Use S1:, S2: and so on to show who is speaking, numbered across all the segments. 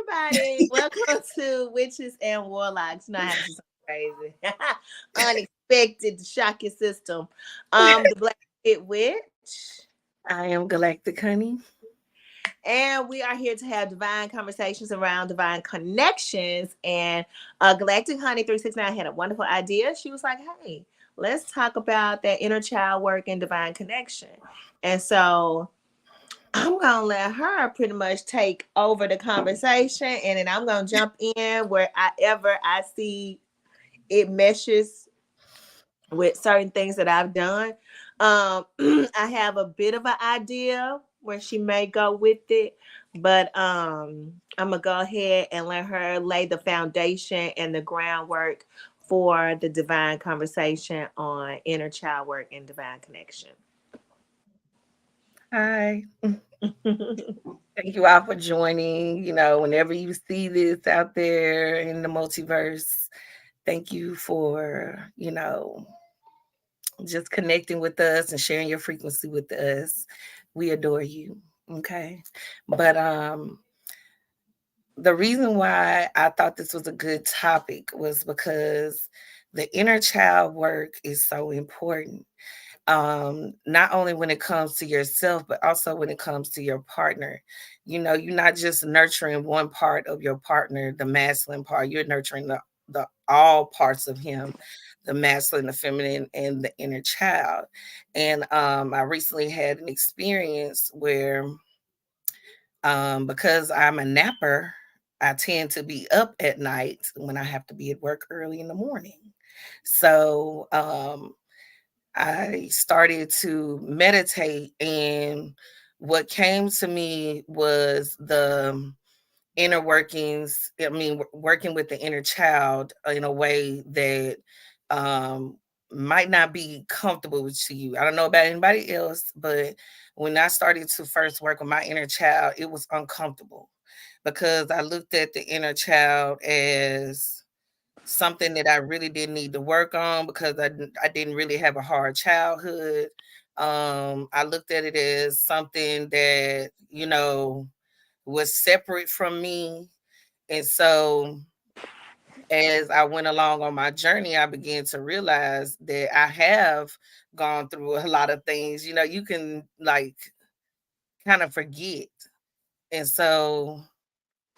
S1: everybody. Welcome to Witches and Warlocks. You know, I have to do something crazy. Unexpected to shock your system. The Black Witch.
S2: I am Galactic Honey.
S1: And we are here to have divine conversations around divine connections. And Galactic Honey 369 had a wonderful idea. She was like, hey, let's talk about that inner child work and divine connection. And so I'm gonna let her pretty much take over the conversation, and then I'm gonna jump in wherever I see it meshes with certain things that I've done. I have a bit of an idea where she may go with it, but I'm gonna go ahead and let her lay the foundation and the groundwork for the divine conversation on inner child work and divine connection.
S2: Hi. Thank you all for joining. Whenever you see this out there in the multiverse, thank you for, just connecting with us and sharing your frequency with us. We adore you. Okay. But the reason why I thought this was a good topic was because the inner child work is so important. Not only when it comes to yourself, but also when it comes to your partner. You're not just nurturing one part of your partner, the masculine part, you're nurturing the all parts of him, the masculine, the feminine, and the inner child. And I recently had an experience where because I'm a napper, I tend to be up at night when I have to be at work early in the morning. So I started to meditate, and what came to me was the inner workings. I mean, working with the inner child in a way that um, might not be comfortable to you. I don't know about anybody else, but when I started to first work with my inner child, it was uncomfortable because I looked at the inner child as something that I really didn't need to work on because I didn't really have a hard childhood. I looked at it as something that, was separate from me. And so as I went along on my journey, I began to realize that I have gone through a lot of things. You can like kind of forget. And so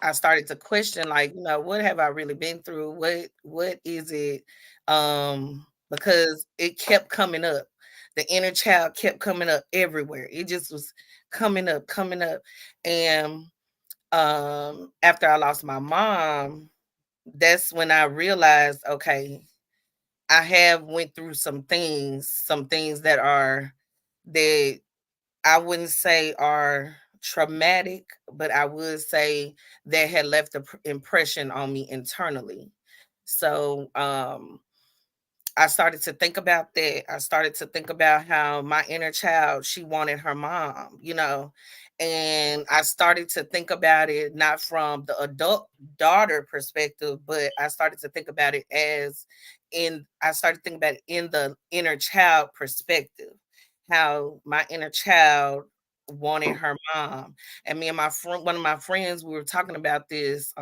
S2: I started to question, like, what have I really been through? What is it? Because it kept coming up. The inner child kept coming up everywhere. It just was coming up, coming up. And after I lost my mom, that's when I realized, okay, I have went through some things that I wouldn't say are traumatic, but I would say that had left an impression on me internally. So I started to think about that. I started to think about how my inner child, she wanted her mom, and I started to think about it not from the adult daughter perspective, but I started to think about it I started thinking about it in the inner child perspective, how my inner child wanted her mom. And me and my friend, one of my friends, we were talking about this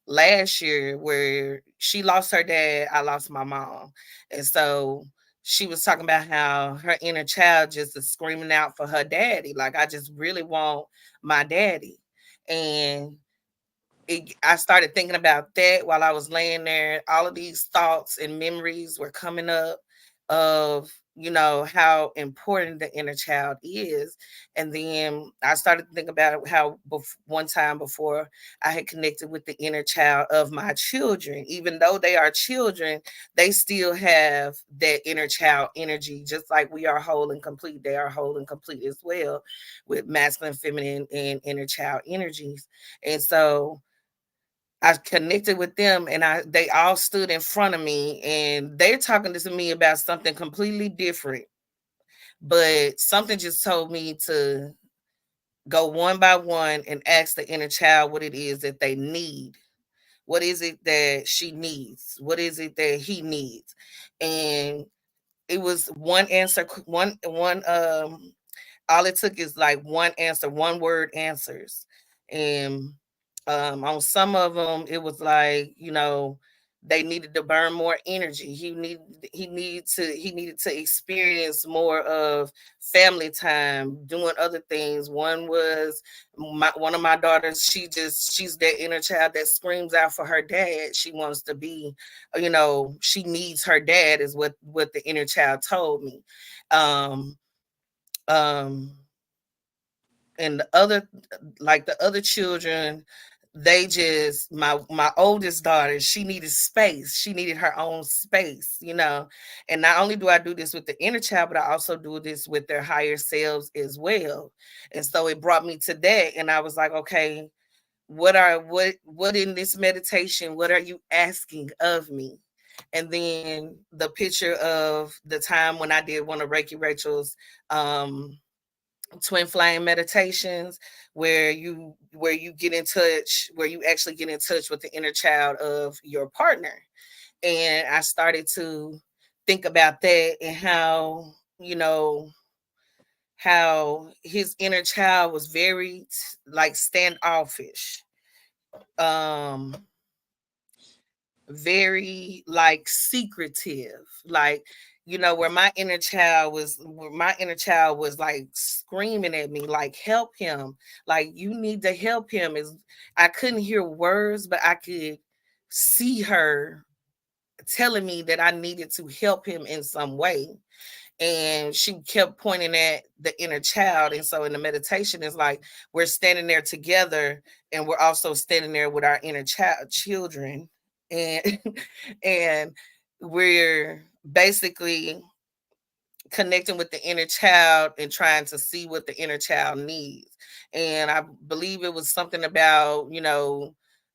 S2: last year where she lost her dad, I lost my mom. And so she was talking about how her inner child just is screaming out for her daddy. Like, I just really want my daddy. And I started thinking about that while I was laying there. All of these thoughts and memories were coming up of, how important the inner child is. And then I started to think about how one time before I had connected with the inner child of my children. Even though they are children, they still have that inner child energy, just like we are whole and complete. They are whole and complete as well, with masculine, feminine, and inner child energies. And so I connected with them, and they all stood in front of me, and they're talking to me about something completely different. But something just told me to go one by one and ask the inner child what it is that they need. What is it that she needs? What is it that he needs? And it was one answer, one all it took is like one answer, one word answers. And On some of them, it was like, they needed to burn more energy. He needed to experience more of family time, doing other things. One was one of my daughters. She's that inner child that screams out for her dad. She wants to be, she needs her dad, is what the inner child told me. Um, um, and the other children, they just my oldest daughter, she needed space, she needed her own space, and not only do I do this with the inner child, but I also do this with their higher selves as well. And so it brought me to that, and I was like, okay, what in this meditation, what are you asking of me? And then the picture of the time when I did one of Reiki Rachel's twin flame meditations, where you get in touch, where you actually get in touch with the inner child of your partner. And I started to think about that, and how his inner child was very like standoffish, um very like secretive, like, where my inner child was like screaming at me, like, help him, like, you need to help him. Is I couldn't hear words, but I could see her telling me that I needed to help him in some way. And she kept pointing at the inner child. And so in the meditation, it's like we're standing there together, and we're also standing there with our inner child children. And and we're basically connecting with the inner child and trying to see what the inner child needs. And I believe it was something about,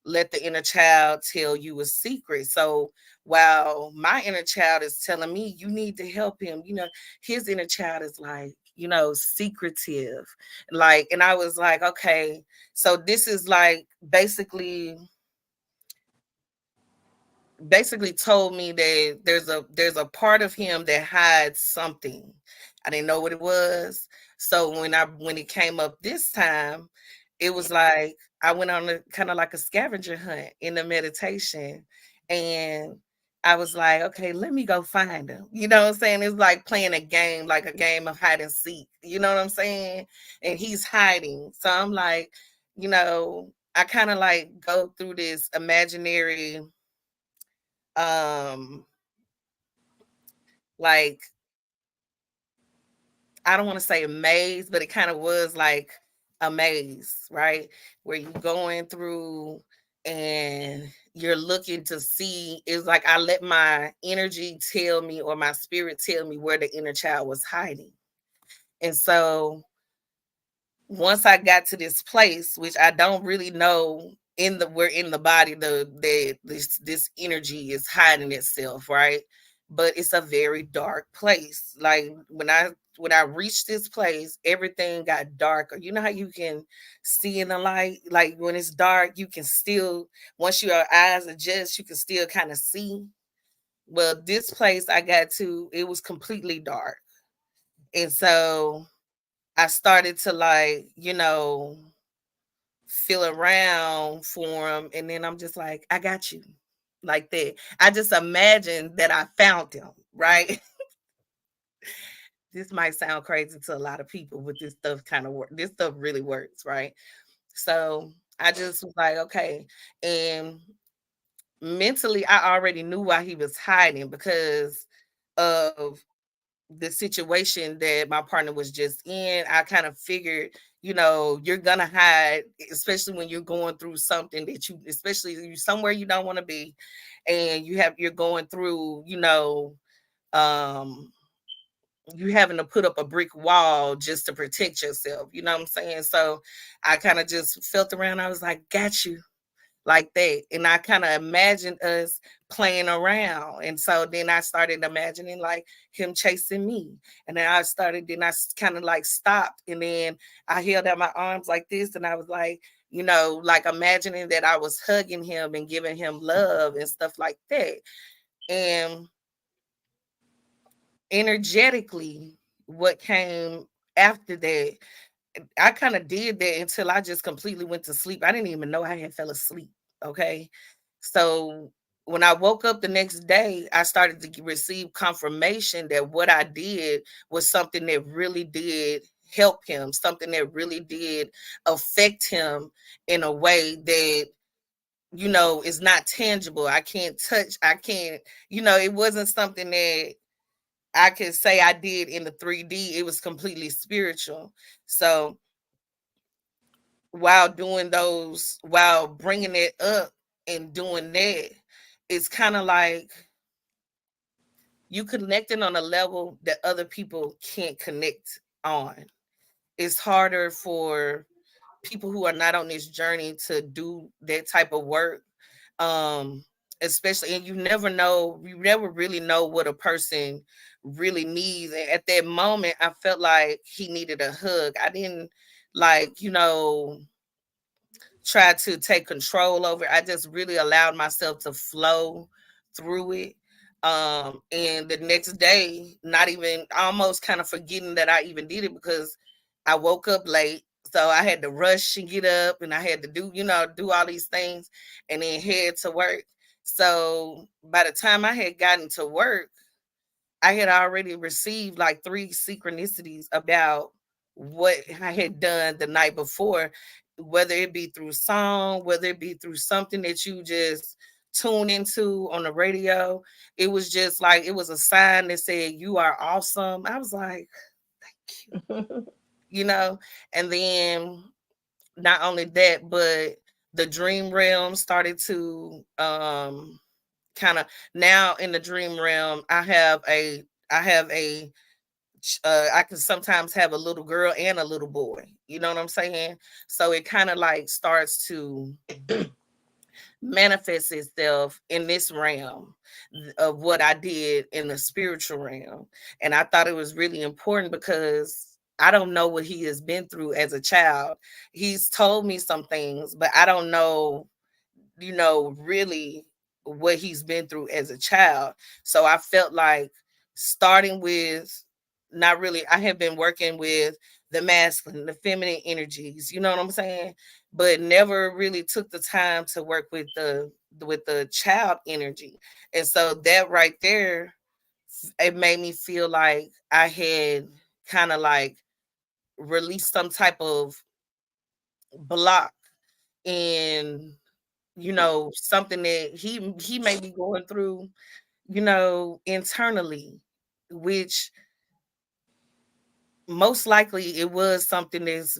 S2: let the inner child tell you a secret. So while my inner child is telling me you need to help him, his inner child is like, secretive. Like, and I was like, okay, so this is like basically told me that there's a part of him that hides something. I didn't know what it was. So when it came up this time, it was like I went on a kind of like a scavenger hunt in the meditation, and I was like, okay, let me go find him. You know what I'm saying? It's like playing a game, like a game of hide and seek. You know what I'm saying? And he's hiding. So I'm like, I kind of like go through this imaginary um like, I don't want to say a maze, but it kind of was like a maze, right? Where you're going through and you're looking to see. It's like I let my energy tell me, or my spirit tell me, where the inner child was hiding. And so once I got to this place, which I don't really know, where in the body this energy is hiding itself, right? But it's a very dark place. Like when I reached this place, everything got darker. You know how you can see in the light, like when it's dark, you can still, once your eyes adjust, you can still kind of see. Well, this place I got to, it was completely dark. And so I started to like, feel around for him. And then I'm just like, I got you, like that. I just imagined that I found him, right? This might sound crazy to a lot of people, but this stuff kind of work. This stuff really works, right? So I just was like, okay. And mentally, I already knew why he was hiding, because of the situation that my partner was just in. I kind of figured, you're gonna hide, especially when you're going through something especially you somewhere you don't want to be, and you're going through, um, you having to put up a brick wall just to protect yourself. You know what I'm saying? So I kind of just felt around. I was like, got you, like that. And I kind of imagined us playing around. And so then I started imagining like him chasing me. And then I kind of like stopped. And then I held out my arms like this. And I was like, like imagining that I was hugging him and giving him love and stuff like that. And energetically, what came after that, I kind of did that until I just completely went to sleep. I didn't even know I had fell asleep. Okay. So when I woke up the next day, I started to receive confirmation that what I did was something that really did help him, something that really did affect him in a way that, is not tangible. I can't touch, I can't, it wasn't something that I could say I did in the 3D. It was completely spiritual. So while bringing it up and doing that, it's kind of like you connecting on a level that other people can't connect on. It's harder for people who are not on this journey to do that type of work. Um, Especially, and you never really know what a person really needs. And at that moment, I felt like he needed a hug. I didn't like, try to take control over it. I just really allowed myself to flow through it. And the next day, not even almost kind of forgetting that I even did it because I woke up late. So I had to rush and get up and I had to do all these things and then head to work. So by the time I had gotten to work, I had already received like 3 synchronicities about what I had done the night before, whether it be through song, whether it be through something that you just tune into on the radio. It was just like it was a sign that said, "You are awesome." I was like, "Thank you." And then not only that, but the dream realm started to kind of now in the dream realm, I have a I can sometimes have a little girl and a little boy. You know what I'm saying? So it kind of like starts to manifest itself in this realm of what I did in the spiritual realm. And I thought it was really important because I don't know what he has been through as a child. He's told me some things, but I don't know, really what he's been through as a child. So I felt like starting with not really, I have been working with the masculine, the feminine energies, you know what I'm saying? But never really took the time to work with the child energy. And so that right there, it made me feel like I had kind of like released some type of block in something that he may be going through, internally, which most likely it was something that's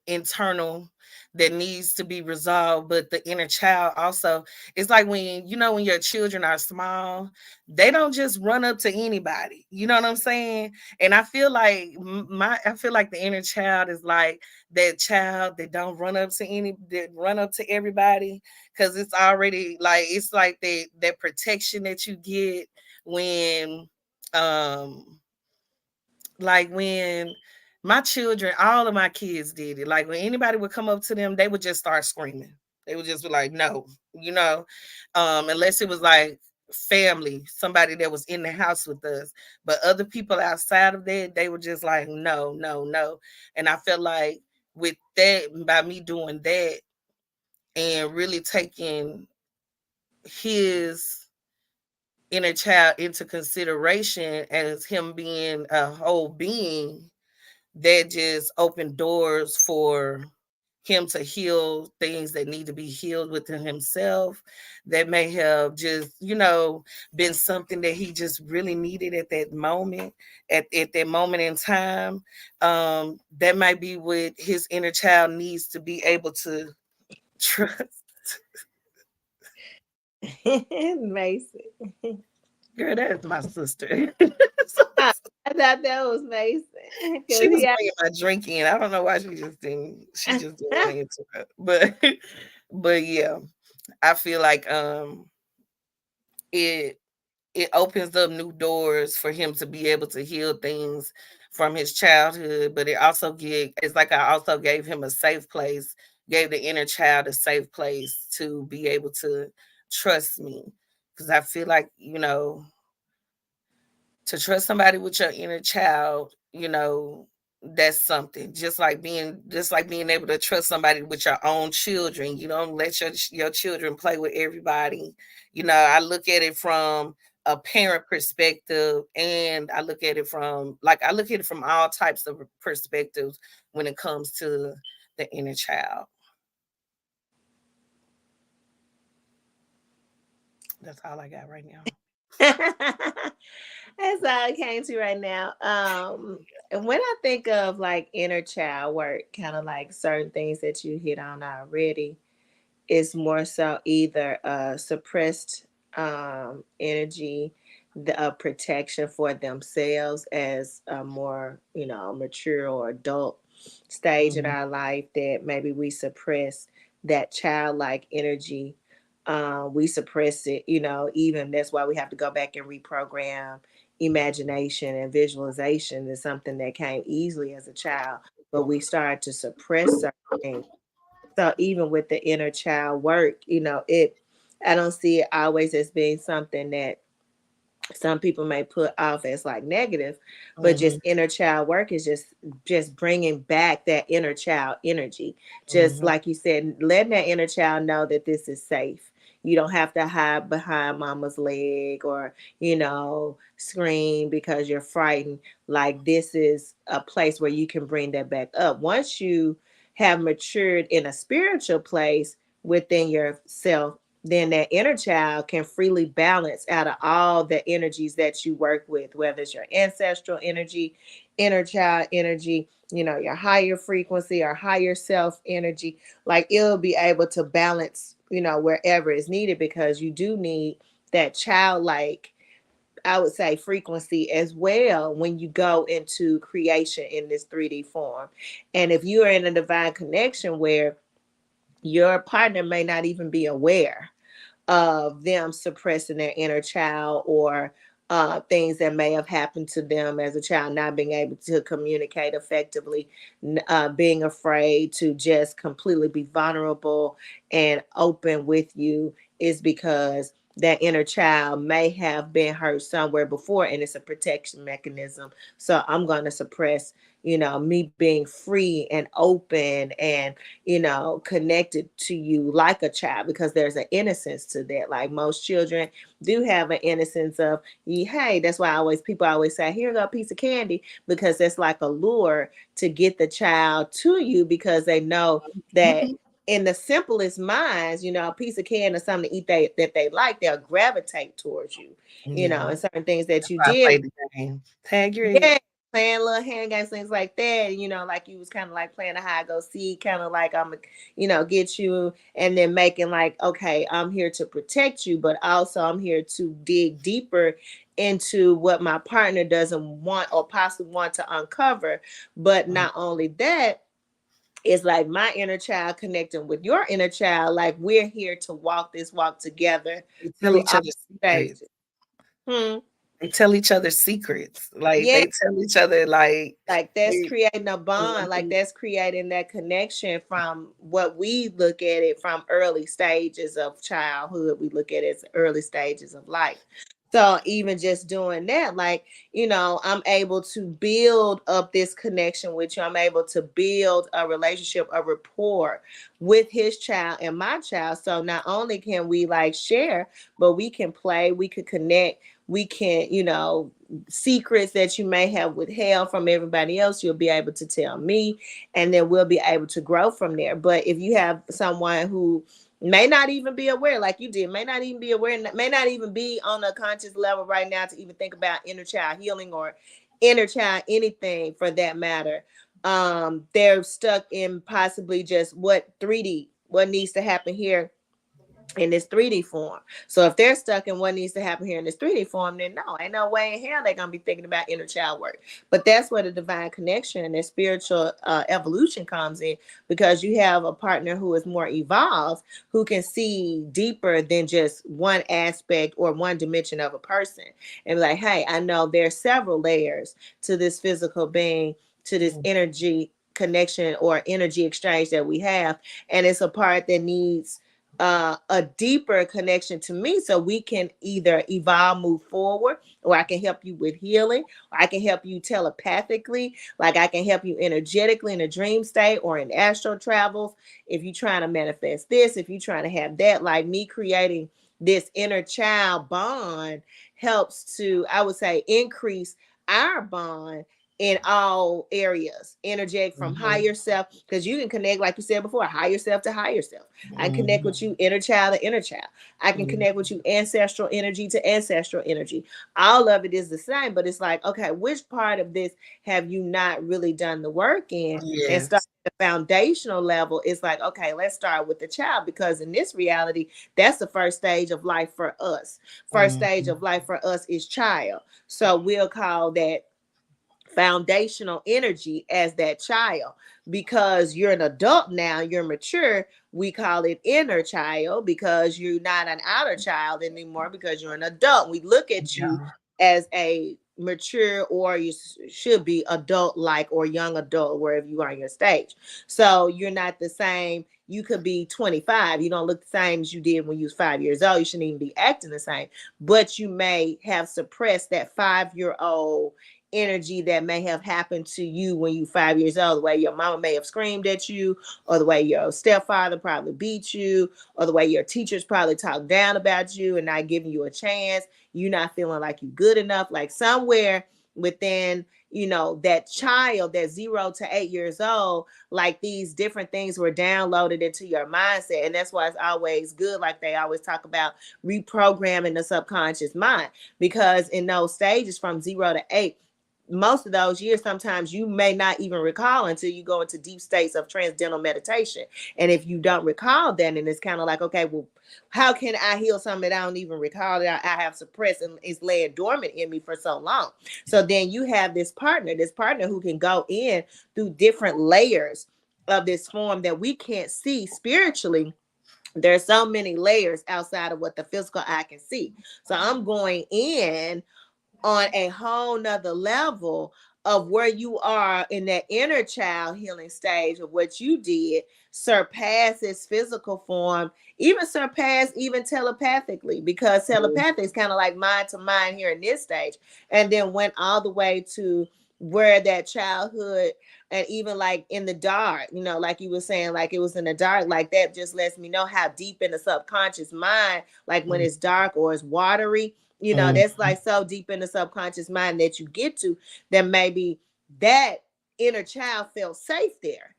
S2: internal that needs to be resolved. But the inner child also, it's like when your children are small, they don't just run up to anybody, you know what I'm saying? And I feel like the inner child is like that child that don't run up to everybody, because it's already like it's like that protection that you get when um like when my children, all of my kids did it. Like when anybody would come up to them, they would just start screaming. They would just be like, no, unless it was like family, somebody that was in the house with us. But other people outside of that, they were just like, no, no, no. And I felt like with that, by me doing that and really taking his inner child into consideration as him being a whole being, that just opened doors for him to heal things that need to be healed within himself, that may have just been something that he just really needed at that moment, at that moment in time. That might be what his inner child needs to be able to trust.
S1: Mason.
S2: Girl, that's my sister.
S1: I thought that was Mason
S2: She
S1: because
S2: was
S1: he
S2: bringing my drink in. I don't know why she just didn't want to interrupt. But yeah, I feel like it it opens up new doors for him to be able to heal things from his childhood, but it's like I also gave him a safe place, gave the inner child a safe place to be able to trust me. Because I feel like, to trust somebody with your inner child, that's something. Just like being able to trust somebody with your own children. You don't let your children play with everybody. I look at it from a parent perspective, and I look at it from all types of perspectives when it comes to the inner child. That's all I got right now.
S1: That's all I came to right now. And when I think of like inner child work, kind of like certain things that you hit on already, it's more so either suppressed energy, the protection for themselves as a more mature or adult stage in
S2: Mhm,
S1: our life, that maybe we suppress that childlike energy. We suppress it, even that's why we have to go back and reprogram. Imagination and visualization is something that came easily as a child, but we started to suppress certain things. So even with the inner child work, I don't see it always as being something that some people may put off as like negative, but
S2: mhm,
S1: just inner child work is just bringing back that inner child energy. Just
S2: mhm,
S1: like you said, letting that inner child know that this is safe. You don't have to hide behind mama's leg or scream because you're frightened. Like, this is a place where you can bring that back up once you have matured in a spiritual place within yourself. Then that inner child can freely balance out of all the energies that you work with, whether it's your ancestral energy, inner child energy, your higher frequency or higher self energy. Like, it'll be able to balance, wherever it's needed, because you do need that childlike, I would say, frequency as well when you go into creation in this 3D form. And if you are in a divine connection where your partner may not even be aware of them suppressing their inner child, or things that may have happened to them as a child, not being able to communicate effectively, being afraid to just completely be vulnerable and open with you, is because that inner child may have been hurt somewhere before, and it's a protection mechanism. So I'm going to suppress, me being free and open and connected to you like a child, because there's an innocence to that. Like, most children do have an innocence of, hey, that's why people always say, here go a piece of candy, because it's like a lure to get the child to you, because they know that
S2: mhm.
S1: in the simplest minds, a piece of candy or something to eat that they like, they'll gravitate towards you,
S2: Yeah,
S1: and certain things that
S2: that's
S1: you
S2: why I
S1: did.
S2: played the game. Tag your
S1: Yeah,
S2: it.
S1: playing little hand games, things like that. Like you was kind of like playing a hide go seek, kind of like I'm, get you, and then making like, okay, I'm here to protect you, but also I'm here to dig deeper into what my partner doesn't want or possibly want to uncover. But
S2: Mm.
S1: not only that, it's like my inner child connecting with your inner child. Like, we're here to walk this walk together
S2: They tell
S1: through
S2: each
S1: all
S2: other secrets.
S1: stages. Hmm.
S2: They tell each other secrets. Like,
S1: Yeah.
S2: they tell each other, like,
S1: Like, that's
S2: they
S1: creating a bond, like
S2: mhm,
S1: that's creating that connection. From what we look at it from early stages of childhood, we look at it as early stages of life. So even just doing that, like, I'm able to build up this connection with you. I'm able to build a relationship, a rapport with his child and my child. So not only can we like share, but we can play, we could connect, we can, secrets that you may have withheld from everybody else, you'll be able to tell me, and then we'll be able to grow from there. But if you have someone who may not even be aware, like you did, may not even be aware, may not even be on a conscious level right now to even think about inner child healing or inner child anything for that matter, they're stuck in possibly just what needs to happen here in this 3D form. So if they're stuck in what needs to happen here in this 3D form, then no, ain't no way in hell they're gonna be thinking about inner child work. But that's where the divine connection and the spiritual evolution comes in, because you have a partner who is more evolved, who can see deeper than just one aspect or one dimension of a person, and be like, hey, I know there's several layers to this physical being, to this
S2: mhm,
S1: energy connection or energy exchange that we have, and it's a part that needs a deeper connection to me, so we can either evolve, move forward, or I can help you with healing, or I can help you telepathically, like I can help you energetically in a dream state or in astral travels. If you're trying to manifest this, if you're trying to have that, like me creating this inner child bond helps to, I would say, increase our bond in all areas, energetic from higher self, because you can connect, like you said before, higher self to higher self. I connect with you inner child to inner child. I can connect with you ancestral energy to ancestral energy. All of it is the same, but it's like, okay, which part of this have you not really done the work in? And start
S2: Yes.
S1: at the foundational level. It's like, okay, let's start with the child, because in this reality, that's the first stage of life for us. First stage of life for us is child. So we'll call that foundational energy as that child. Because you're an adult now, you're mature, we call it inner child, because you're not an outer child anymore, because you're an adult. We look at you
S2: Yeah.
S1: as a mature, or you should be adult like, or young adult, wherever you are in your stage. So you're not the same. You could be 25, you don't look the same as you did when you was 5 years old. You shouldn't even be acting the same, but you may have suppressed that 5-year-old energy that may have happened to you when you 5 years old. The way your mama may have screamed at you, or the way your stepfather probably beat you, or the way your teachers probably talked down about you and not giving you a chance. You not feeling like you good enough. Like somewhere within, that child, that 0 to 8 years old, like these different things were downloaded into your mindset. And that's why it's always good, like they always talk about, reprogramming the subconscious mind. Because in those stages from 0 to 8, most of those years, sometimes you may not even recall until you go into deep states of transcendental meditation. And if you don't recall that, and it's kind of like, okay, well, how can I heal something that I don't even recall, that I have suppressed and it's laying dormant in me for so long? So then you have this partner who can go in through different layers of this form that we can't see spiritually. There's so many layers outside of what the physical eye can see. So I'm going in on a whole nother level of where you are in that inner child healing stage of what you did, surpasses physical form, even surpass even telepathically, because telepathic is kind of like mind to mind here in this stage, and then went all the way to where that childhood, and even like in the dark, like you were saying, like it was in the dark, like that just lets me know how deep in the subconscious mind, like when it's dark or it's watery, that's like so deep in the subconscious mind that you get to, that maybe that inner child felt safe there.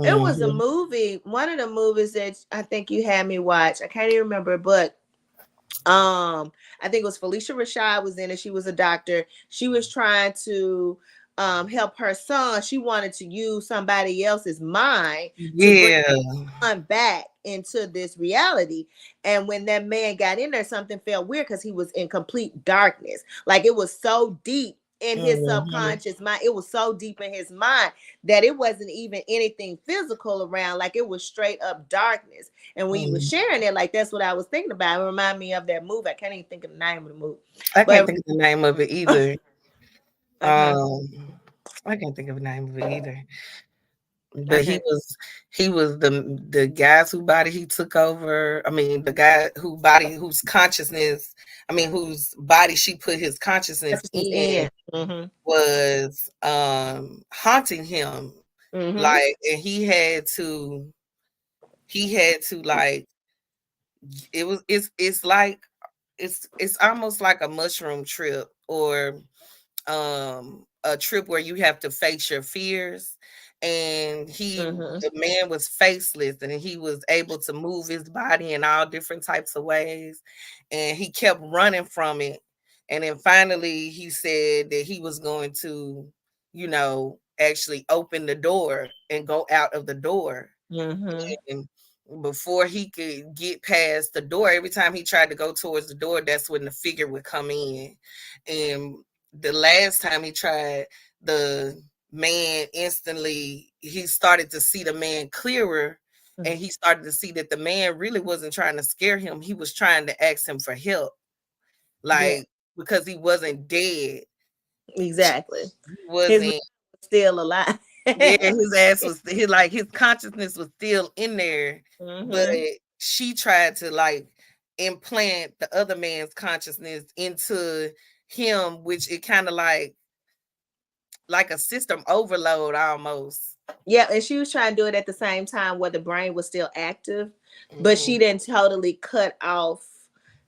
S1: It was a movie, one of the movies that I think you had me watch. I can't even remember, but I think it was Felicia Rashad was in it. She was a doctor. She was trying to help her son. She wanted to use somebody else's mind to bring
S2: Yeah.
S1: back into this reality. And when that man got in there, something felt weird, because he was in complete darkness. Like it was so deep in his subconscious mind, it was so deep in his mind, that it wasn't even anything physical around. Like it was straight up darkness. And when you were sharing it, like that's what I was thinking about. It reminded me of that movie. I can't even think of the name of the movie,
S2: I can't
S1: but
S2: think of the name of it either.
S1: okay.
S2: I can't think of the name of it either. But
S1: Okay.
S2: he was the guys whose body he took over. I mean, the guy whose consciousness, I mean, whose body she put his consciousness
S1: Consciousness
S2: in,
S1: in. Mm-hmm.
S2: was haunting him.
S1: Mm-hmm.
S2: Like, and he had to like, it's like, it's almost like a mushroom trip, or a trip where you have to face your fears. And
S1: Mm-hmm.
S2: the man was faceless, and he was able to move his body in all different types of ways, and he kept running from it. And then finally he said that he was going to, actually open the door and go out of the door.
S1: Mm-hmm.
S2: And before he could get past the door, every time he tried to go towards the door, that's when the figure would come in. And the last time he tried, the man instantly, he started to see the man clearer. And he started to see that the man really wasn't trying to scare him. He was trying to ask him for help.
S1: Yeah,
S2: Like, because he wasn't dead.
S1: exactly.
S2: He
S1: His mind
S2: wasn't.
S1: was still alive.
S2: Yeah, his ass was his consciousness was still in there, but
S1: Mm-hmm.
S2: she tried to like implant the other man's consciousness into him, which it kind of like a system overload almost.
S1: Yeah, and she was trying to do it at the same time where the brain was still active, but she
S2: Mhm.
S1: didn't totally cut off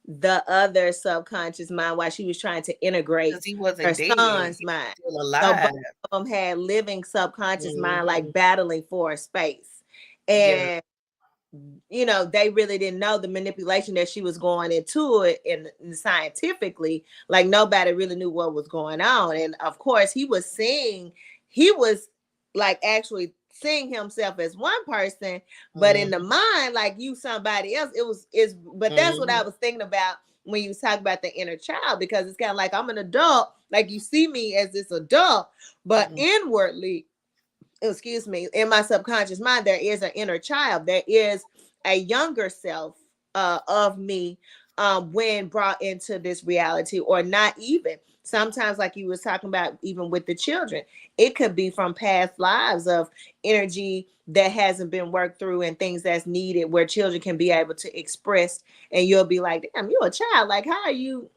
S1: the other subconscious mind while she was trying to integrate
S2: 'Cause he
S1: her
S2: wasn't dead, he
S1: son's
S2: was
S1: mind.
S2: still
S1: So
S2: alive.
S1: both of them had living subconscious mind, like
S2: Mhm.
S1: battling for a space.
S2: Yeah.
S1: And they really didn't know the manipulation that she was going into it and scientifically, like nobody really knew what was going on. And of course he was like actually seeing himself as one person, but in the
S2: Mhm.
S1: mind, like you somebody else. But that's what I
S2: Mhm.
S1: was thinking about when you talk about the inner child, because it's kind of like I'm an adult, like you see me as this adult, but
S2: Mhm.
S1: inwardly, excuse me, in my subconscious mind, there is an inner child. There is a younger self of me, when brought into this reality, or not even. Sometimes, like you was talking about, even with the children, it could be from past lives of energy that hasn't been worked through and things that's needed, where children can be able to express, and you'll be like, damn, you're a child. Like, how are you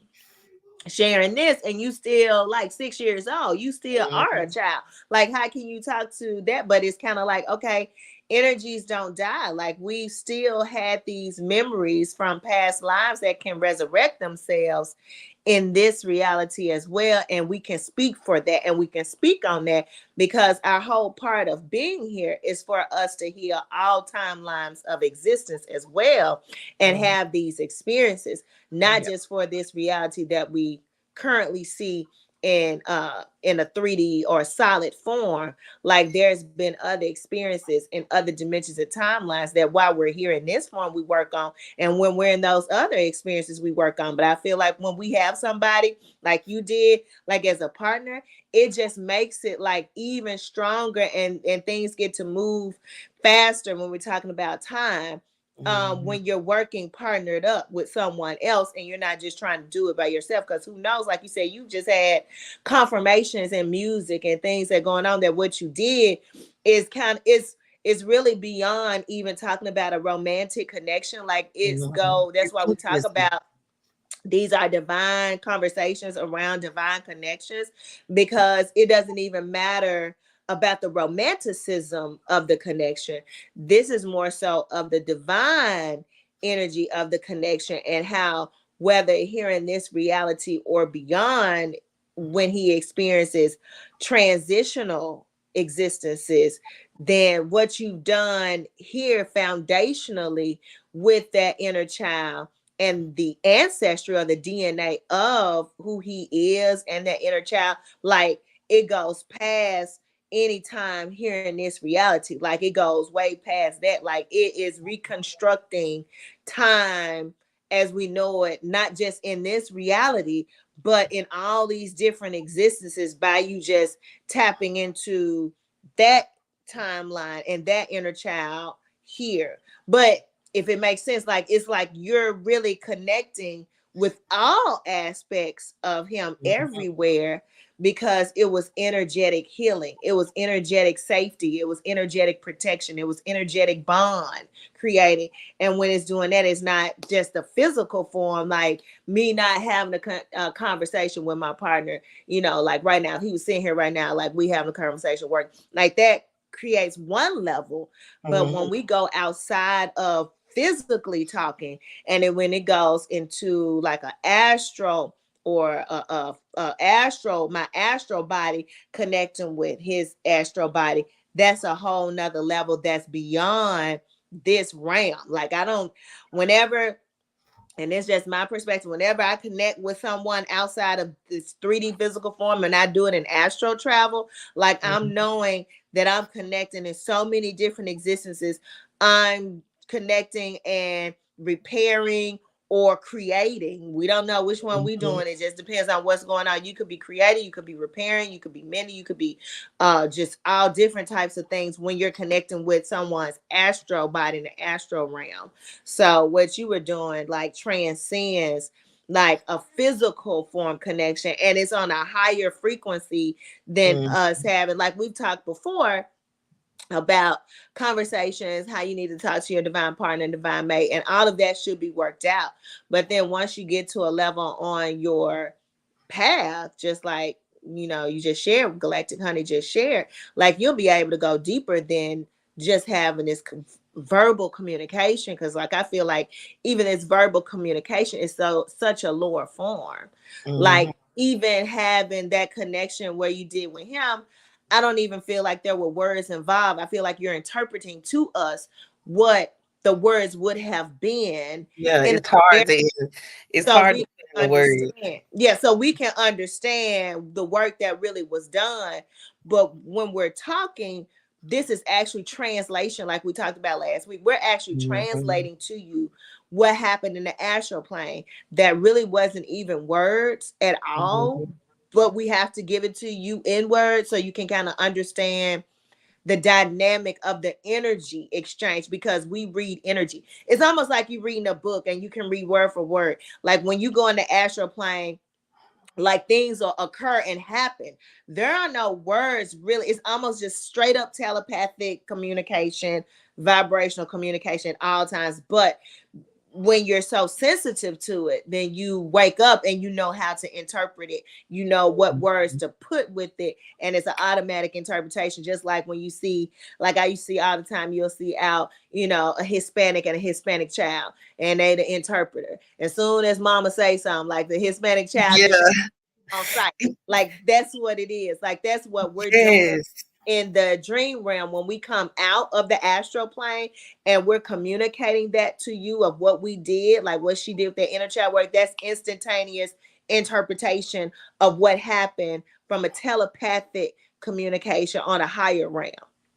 S1: sharing this and you still like 6 years old? You still are a
S2: Mhm.
S1: child. Like, how can you talk to that? But it's kind of like, okay, energies don't die. Like, we still had these memories from past lives that can resurrect themselves in this reality as well, and we can speak for that, and we can speak on that, because our whole part of being here is for us to heal all timelines of existence as well, and
S2: Mhm.
S1: have these experiences, not
S2: Yeah.
S1: just for this reality that we currently see in a 3D or solid form. Like, there's been other experiences in other dimensions and timelines that while we're here in this form we work on, and when we're in those other experiences we work on. But I feel like when we have somebody like you did, like as a partner, it just makes it like even stronger, and things get to move faster when we're talking about time,
S2: Mhm.
S1: when you're working partnered up with someone else, and you're not just trying to do it by yourself. Because who knows, like you said, you just had confirmations and music and things that are going on, that what you did is kind of is really beyond even talking about a romantic connection. Like,
S2: Mhm.
S1: that's
S2: It's
S1: why we talk
S2: intimacy.
S1: about these are divine conversations around divine connections, because it doesn't even matter about the romanticism of the connection. This is more so of the divine energy of the connection, and how, whether here in this reality or beyond, when he experiences transitional existences, then what you've done here foundationally with that inner child and the ancestry or the DNA of who he is and that inner child, like, it goes past any time here in this reality. Like, it goes way past that. Like, it is reconstructing time as we know it, not just in this reality, but in all these different existences, by you just tapping into that timeline and that inner child here. But if it makes sense, like, it's like you're really connecting with all aspects of him
S2: Mhm.
S1: everywhere, because it was energetic healing, it was energetic safety, it was energetic protection, it was energetic bond creating. And when it's doing that, it's not just a physical form, like me not having a conversation with my partner, like right now, if he was sitting here right now, like we having a conversation, work like that creates one level. But when
S2: Mhm.
S1: we go outside of physically talking, and then when it goes into like an astral, or my astral body connecting with his astral body, that's a whole nother level that's beyond this realm. Like, I don't, whenever, and it's just my perspective, whenever I connect with someone outside of this 3D physical form, and I do it in astral travel, like, I'm
S2: Mhm.
S1: knowing that I'm connecting in so many different existences. I'm connecting and repairing or creating. We don't know which one we
S2: Mhm.
S1: doing. It just depends on what's going on. You could be creating, you could be repairing, you could be mending, you could be just all different types of things when you're connecting with someone's astral body in the astral realm. So what you were doing like transcends like a physical form connection, and it's on a higher frequency than
S2: Mhm.
S1: us having, like we've talked before, about conversations, how you need to talk to your divine partner and divine mate, and all of that should be worked out. But then once you get to a level on your path, just like you just shared, Galactic Honey just shared, like you'll be able to go deeper than just having this verbal communication. Because like I feel like even this verbal communication is such a lower form.
S2: Mhm.
S1: Like even having that connection where you did with him, I don't even feel like there were words involved. I feel like you're interpreting to us what the words would have been
S2: Yeah,
S1: in
S2: it's hard
S1: a
S2: to it's
S1: so
S2: hard
S1: we
S2: to
S1: can
S2: put in words.
S1: understand. Yeah, so we can understand the work that really was done. But when we're talking, this is actually translation, like we talked about last week. We're actually
S2: Mhm.
S1: translating to you what happened in the astral plane that really wasn't even words at all.
S2: Mhm.
S1: But we have to give it to you in words so you can kind of understand the dynamic of the energy exchange, because we read energy. It's almost like you reading a book and you can read word for word. Like when you go in the astral plane, like things will occur and happen. There are no words really. It's almost just straight up telepathic communication, vibrational communication at all times. But when you're so sensitive to it, then you wake up and you know how to interpret it. You know what words
S2: Mhm.
S1: to put with it, and it's an automatic interpretation. Just like when you see, like I used to see all the time, you'll see out, a Hispanic and a Hispanic child, and they the interpreter. As soon as Mama say something, like the Hispanic child
S2: Yeah.
S1: get on site. Like that's what it is. Like that's what we're doing
S2: Yes.
S1: in the dream realm when we come out of the astral plane, and we're communicating that to you of what we did, like what she did with the inner child work. That's instantaneous interpretation of what happened from a telepathic communication on a higher realm.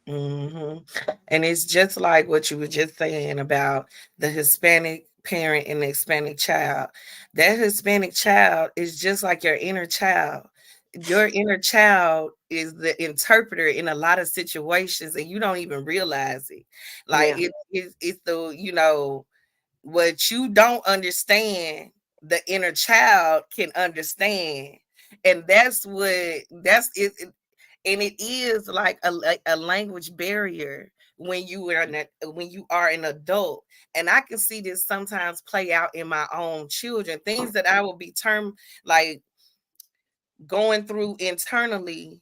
S2: Mhm. And it's just like what you were just saying about the Hispanic parent and the Hispanic child. That Hispanic child is just like your inner child. Your inner child is the interpreter in a lot of situations, and you don't even realize it. Like
S1: Yeah.
S2: it's the what you don't understand, the inner child can understand. And that's it, and it is like a language barrier when you are an adult. And I can see this sometimes play out in my own children, things that I will be term like going through internally.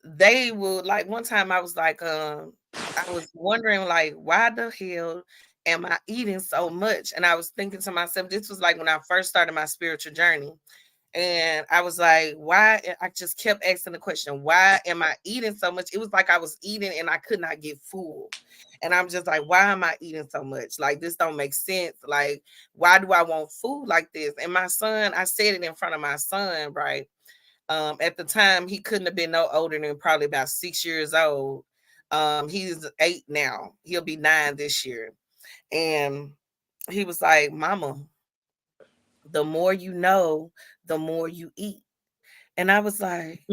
S2: They will, like, one time I was like, I was wondering, like, why the hell am I eating so much? And I was thinking to myself, this was like when I first started my spiritual journey. And I was like, why? I just kept asking the question, why am I eating so much? It was like I was eating and I could not get full. And I'm just like, why am I eating so much? Like, this don't make sense. Like, why do I want food like this? And my son, I said it in front of my son, right? At the time, he couldn't have been no older than probably about 6 years old. He's 8 now. He'll be 9 this year. And he was like, Mama, the more you know, the more you eat. And I was like,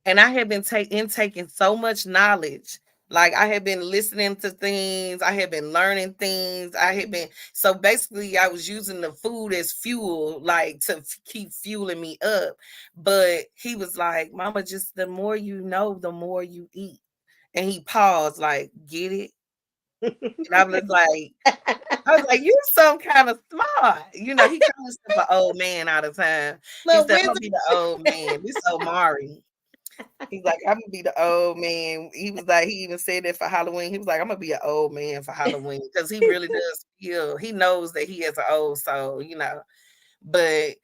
S2: and I had been intaking so much knowledge. Like I had been listening to things, I had been learning things, I had been so basically I was using the food as fuel, like to keep fueling me up. But he was like, Mama, just the more you know, the more you eat. And he paused, like, get it? And I was like, you some kind of smart. He calls himself an old man all the time. He
S1: Little
S2: said, I'm
S1: wizard.
S2: gonna be the old man. This Omari. He's like, I'm gonna be the old man. He was like, he even said that for Halloween. He was like, I'm gonna be an old man for Halloween because he really does feel. He knows that he is an old soul. But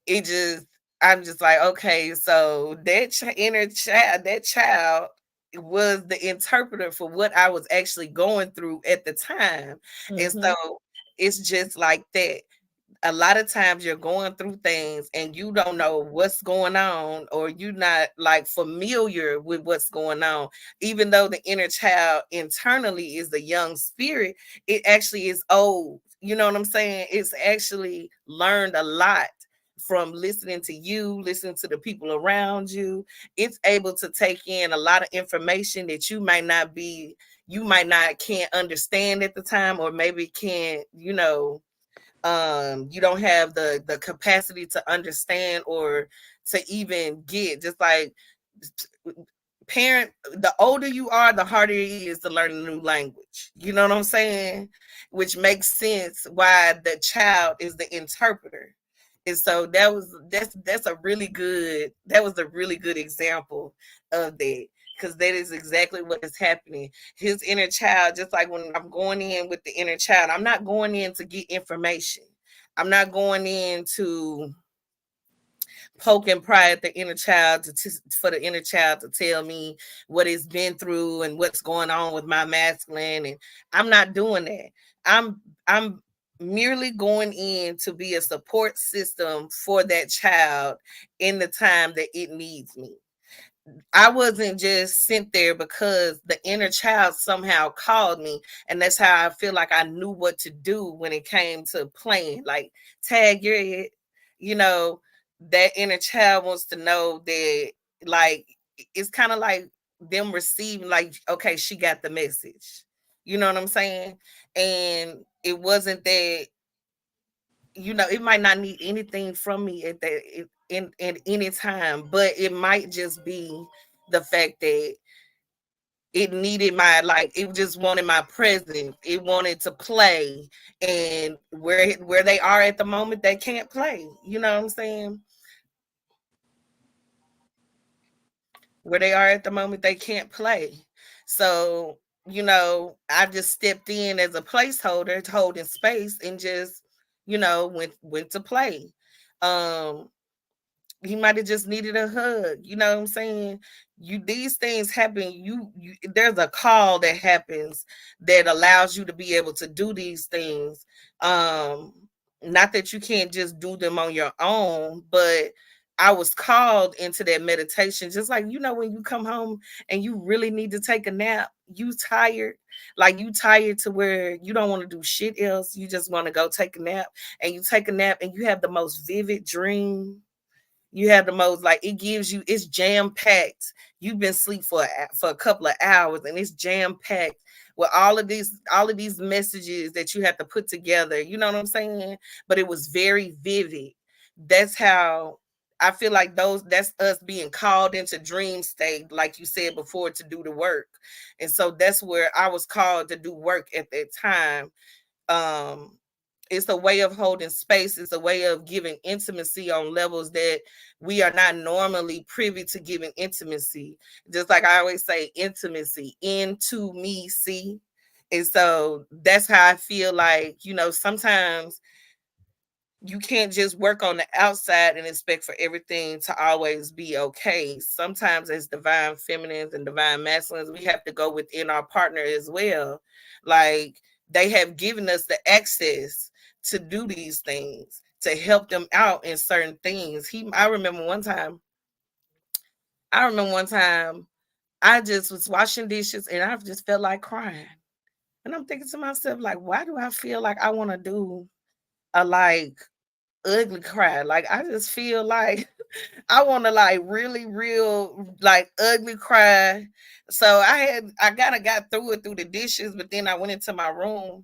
S2: it just, I'm just like, okay, so that inner child, that child was the interpreter for what I was actually going through at the time, and
S1: Mm-hmm.
S2: so it's just like that. A lot of times you're going through things and you don't know what's going on, or you're not like familiar with what's going on. Even though the inner child internally is the young spirit, it actually is old. You know what I'm saying? It's actually learned a lot from listening to you, listening to the people around you. It's able to take in a lot of information that you might not can't understand at the time, or maybe can't, you don't have the capacity to understand or to even get, just like parent, the older you are, the harder it is to learn a new language. You know what I'm saying? Which makes sense why the child is the interpreter. And so that's a really good, that was a really good example of that, because that is exactly what is happening. His inner child, just like when I'm going in with the inner child, I'm not going in to get information. I'm not going in to poke and pry at the inner child for the inner child to tell me what it's been through and what's going on with my masculine. And I'm not doing that. I'm merely going in to be a support system for that child in the time that it needs me. I wasn't just sent there because the inner child somehow called me. And that's how I feel like I knew what to do when it came to playing. Like, tag, you're it. You know, that inner child wants to know that, like, it's kind of like them receiving, like, okay, she got the message. You know what I'm saying? And it wasn't that, it might not need anything from me at that in any time, but it might just be the fact that it needed my, like, it just wanted my presence. It wanted to play, and where they are at the moment, they can't play. You know what I'm saying? Where they are at the moment, they can't play. So, I just stepped in as a placeholder, holding space, and just, went to play. Um, he might have just needed a hug. You know what I'm saying? These things happen. There's a call that happens that allows you to be able to do these things. Um, Not that you can't just do them on your own, but I was called into that meditation. Just like, when you come home and you really need to take a nap, you tired, like you tired to where you don't want to do shit else. You just want to go take a nap, and you take a nap and you have the most vivid dream. You have the most, like, it gives you, it's jam packed. You've been asleep for a couple of hours, and it's jam packed with all of these messages that you have to put together. You know what I'm saying? But it was very vivid. That's how I feel like that's us being called into dream state, like you said before, to do the work. And so that's where I was called to do work at that time. um it's a way of holding space. It's a way of giving intimacy on levels that we are not normally privy to giving intimacy. Just like I always say, intimacy into me, see. And so that's how I feel like, sometimes you can't just work on the outside and expect for everything to always be okay. Sometimes, as divine feminines and divine masculines, we have to go within our partner as well. Like, they have given us the access to do these things, to help them out in certain things. I remember one time I just was washing dishes and I just felt like crying. And I'm thinking to myself, like, why do I feel like I want to do a, like, ugly cry? Like, I just feel like I want to, like, really real, like, ugly cry. So I kind of got through it through the dishes, but then I went into my room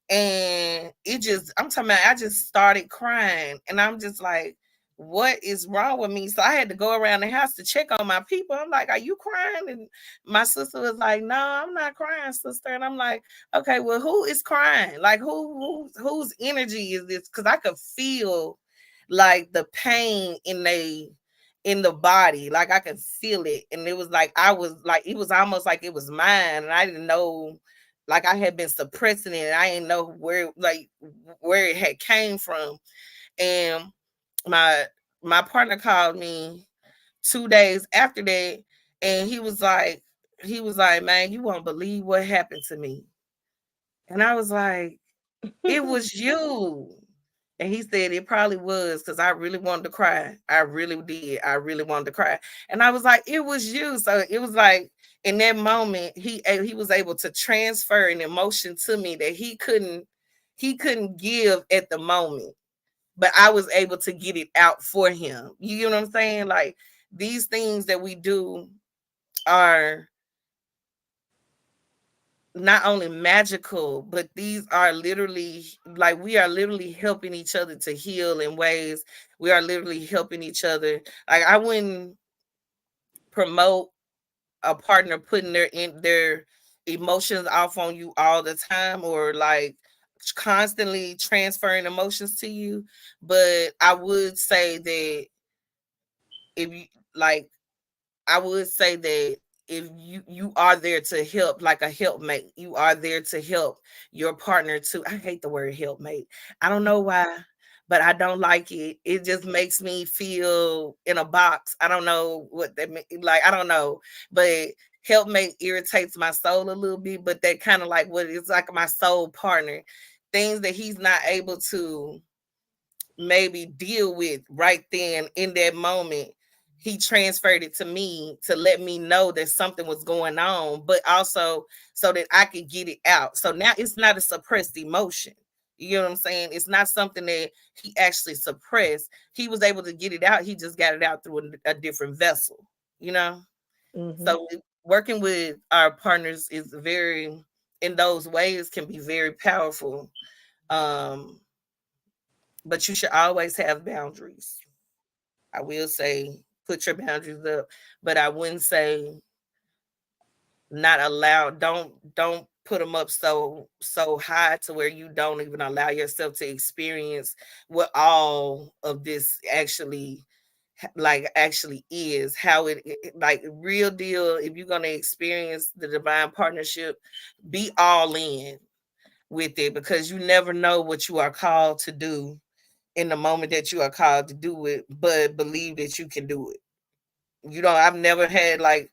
S2: and I'm talking about, I just started crying, and I'm just like, what is wrong with me? So I had to go around the house to check on my people. I'm like, are you crying? And my sister was like, no, I'm not crying, sister. And I'm like, okay, well, who is crying? Like, whose energy is this? Because I could feel, like, the pain in the body. Like, I could feel it. And it was like, it was almost like it was mine. And I didn't know, like, I had been suppressing it. And I didn't know where it had came from. And my my partner called me 2 days after that, and he was like, man, you won't believe what happened to me. And I was like, it was you. And he said it probably was because I really wanted to cry. I really did. I really wanted to cry. And I was like, it was you. So it was like, in that moment, he was able to transfer an emotion to me that he couldn't give at the moment, but I was able to get it out for him. You know what I'm saying? Like, these things that we do are not only magical, but these are literally, like, we are literally helping each other to heal in ways. We are literally helping each other. Like, I wouldn't, promote a partner putting their emotions off on you all the time, or like constantly transferring emotions to you. But I would say that if you like I would say that if you are there to help, like a helpmate, you are there to help your partner too. I hate the word helpmate. I don't know why, but I don't like it. It just makes me feel in a box. I don't know what that mean. Like I don't know, but helpmate irritates my soul a little bit. But that kind of like what it's like my soul partner, things that he's not able to maybe deal with right then in that moment, he transferred it to me to let me know that something was going on, but also so that I could get it out. So now it's not a suppressed emotion. You know what I'm saying? It's not something that he actually suppressed. He was able to get it out. He just got it out through a different vessel, you know?
S1: Mm-hmm.
S2: So working with our partners is very, in those ways, can be very powerful. Um, but you should always have boundaries. I will say put your boundaries up, but I wouldn't say not allow. Don't put them up so high to where you don't even allow yourself to experience what all of this actually actually is, how like real deal. If you're going to experience the divine partnership, be all in with it, because you never know what you are called to do in the moment that you are called to do it, but believe that you can do it. You know, I've never had like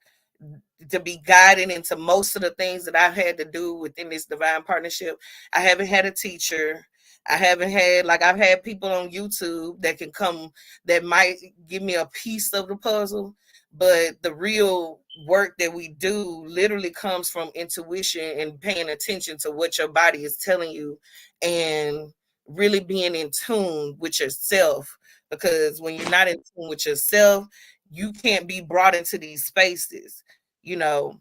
S2: to be guided into most of the things that I've had to do within this divine partnership. I haven't had a teacher. I haven't had like I've had people on YouTube that can come that might give me a piece of the puzzle, but the real work that we do literally comes from intuition and paying attention to what your body is telling you, and really being in tune with yourself, because when you're not in tune with yourself, you can't be brought into these spaces. You know,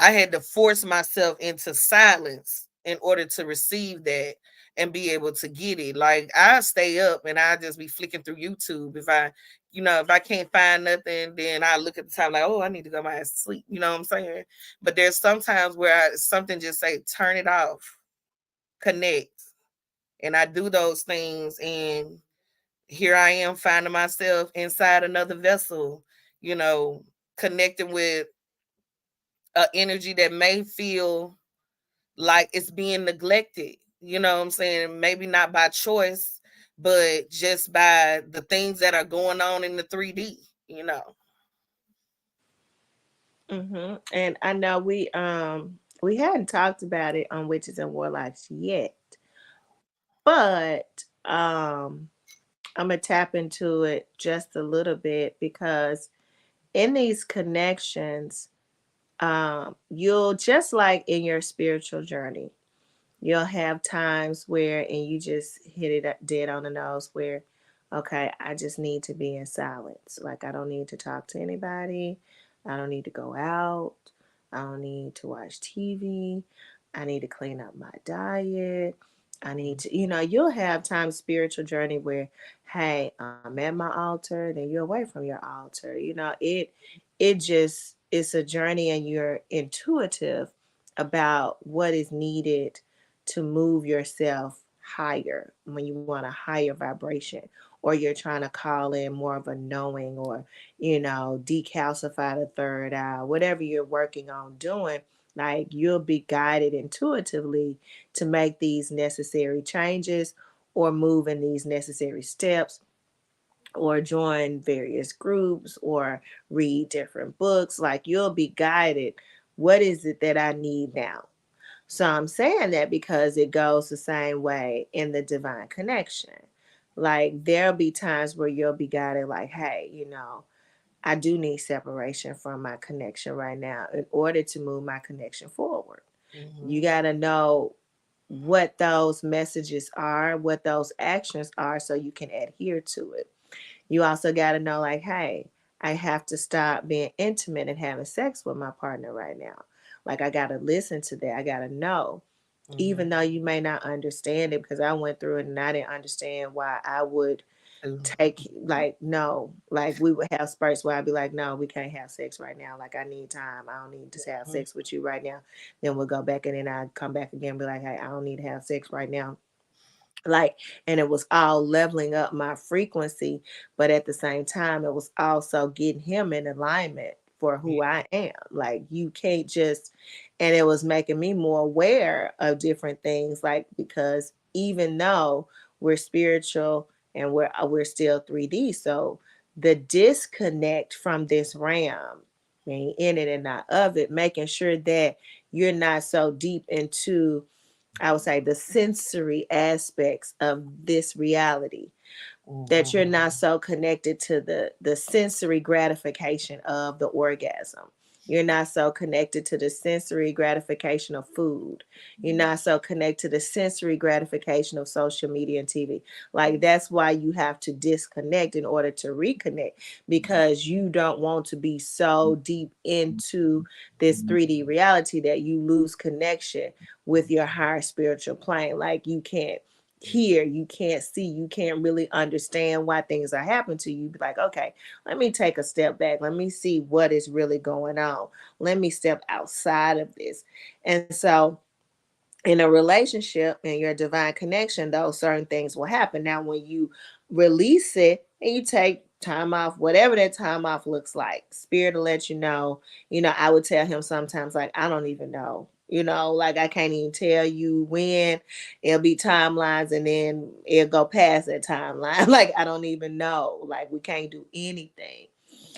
S2: I had to force myself into silence in order to receive that and be able to get it. Like I stay up and I just be flicking through YouTube. If I can't find nothing, then I look at the time like, oh, I need to go my ass to sleep. You know what I'm saying? But there's sometimes where something just say, turn it off, connect. And I do those things, and here I am finding myself inside another vessel, you know, connecting with an energy that may feel like it's being neglected. You know what I'm saying? Maybe not by choice, but just by the things that are going on in the 3D, you know.
S1: Mm-hmm. And I know we hadn't talked about it on Witches and Warlocks yet, but I'm gonna tap into it just a little bit because in these connections, you'll just like in your spiritual journey, you'll have times where, and you just hit it dead on the nose, where, okay, I just need to be in silence. Like, I don't need to talk to anybody. I don't need to go out. I don't need to watch TV. I need to clean up my diet. I need to, you'll have time spiritual journey where, hey, I'm at my altar, then you're away from your altar. It's a journey, and you're intuitive about what is needed to move yourself higher when you want a higher vibration, or you're trying to call in more of a knowing, or decalcify the third eye, whatever you're working on doing. Like, you'll be guided intuitively to make these necessary changes, or move in these necessary steps, or join various groups, or read different books. Like, you'll be guided. What is it that I need now? So I'm saying that because it goes the same way in the divine connection. Like, there'll be times where you'll be guided, like, hey, I do need separation from my connection right now in order to move my connection forward. You
S2: Mm-hmm.
S1: got to know what those messages are, what those actions are, so you can adhere to it. You also got to know, like, hey, I have to stop being intimate and having sex with my partner right now. Like, I got to listen to that. I got to know, even
S2: Mm-hmm.
S1: though you may not understand it, because I went through it and I didn't understand why I would take, like, no, like we would have spurts where I'd be like, no, we can't have sex right now. Like, I need time. I don't need to have sex with you right now. Then we'll go back, and then I'd come back again and be like, hey, I don't need to have sex right now. Like, and it was all leveling up my frequency, but at the same time it was also getting him in alignment for who I am. Like, you can't just, and it was making me more aware of different things, like, because even though we're spiritual and we're still 3D, so the disconnect from this realm, being in it and not of it, making sure that you're not so deep into, I would say, the sensory aspects of this reality, that you're not so connected to the sensory gratification of the orgasm. You're not so connected to the sensory gratification of food. You're not so connected to the sensory gratification of social media and TV. Like, that's why you have to disconnect in order to reconnect, because you don't want to be so deep into this 3D reality that you lose connection with your higher spiritual plane. Like, you can't hear, you can't see, you can't really understand why things are happening to you. Be like, okay, let me take a step back. Let me see what is really going on. Let me step outside of this. And so, in a relationship and your divine connection, those certain things will happen. Now, when you release it and you take time off, whatever that time off looks like, Spirit will let you know. I would tell him sometimes, like, I don't even know. Like, I can't even tell you when. It'll be timelines, and then it'll go past that timeline. Like, I don't even know. Like, we can't do anything.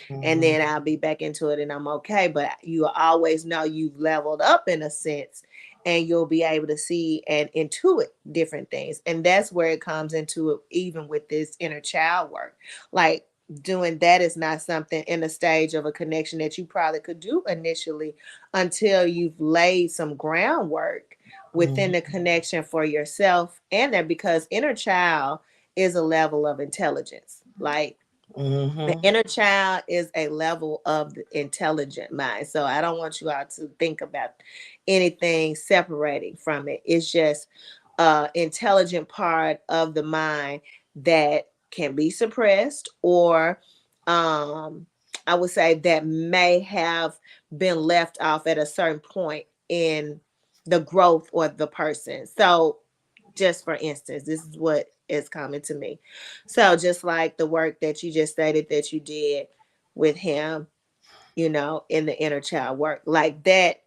S1: And then I'll be back into it and I'm okay. But you always know you've leveled up in a sense, and you'll be able to see and intuit different things. And that's where it comes into it, even with this inner child work. Like, doing that is not something in a stage of a connection that you probably could do initially, until you've laid some groundwork within the connection for yourself. And that, because inner child is a level of intelligence. Like, the inner child is a level of the intelligent mind. So I don't want you all to think about anything separating from it. It's just intelligent part of the mind that can be suppressed, or I would say that may have been left off at a certain point in the growth or the person. So, just for instance, this is what is coming to me. So, just like the work that you just stated that you did with him, in the inner child work, like that,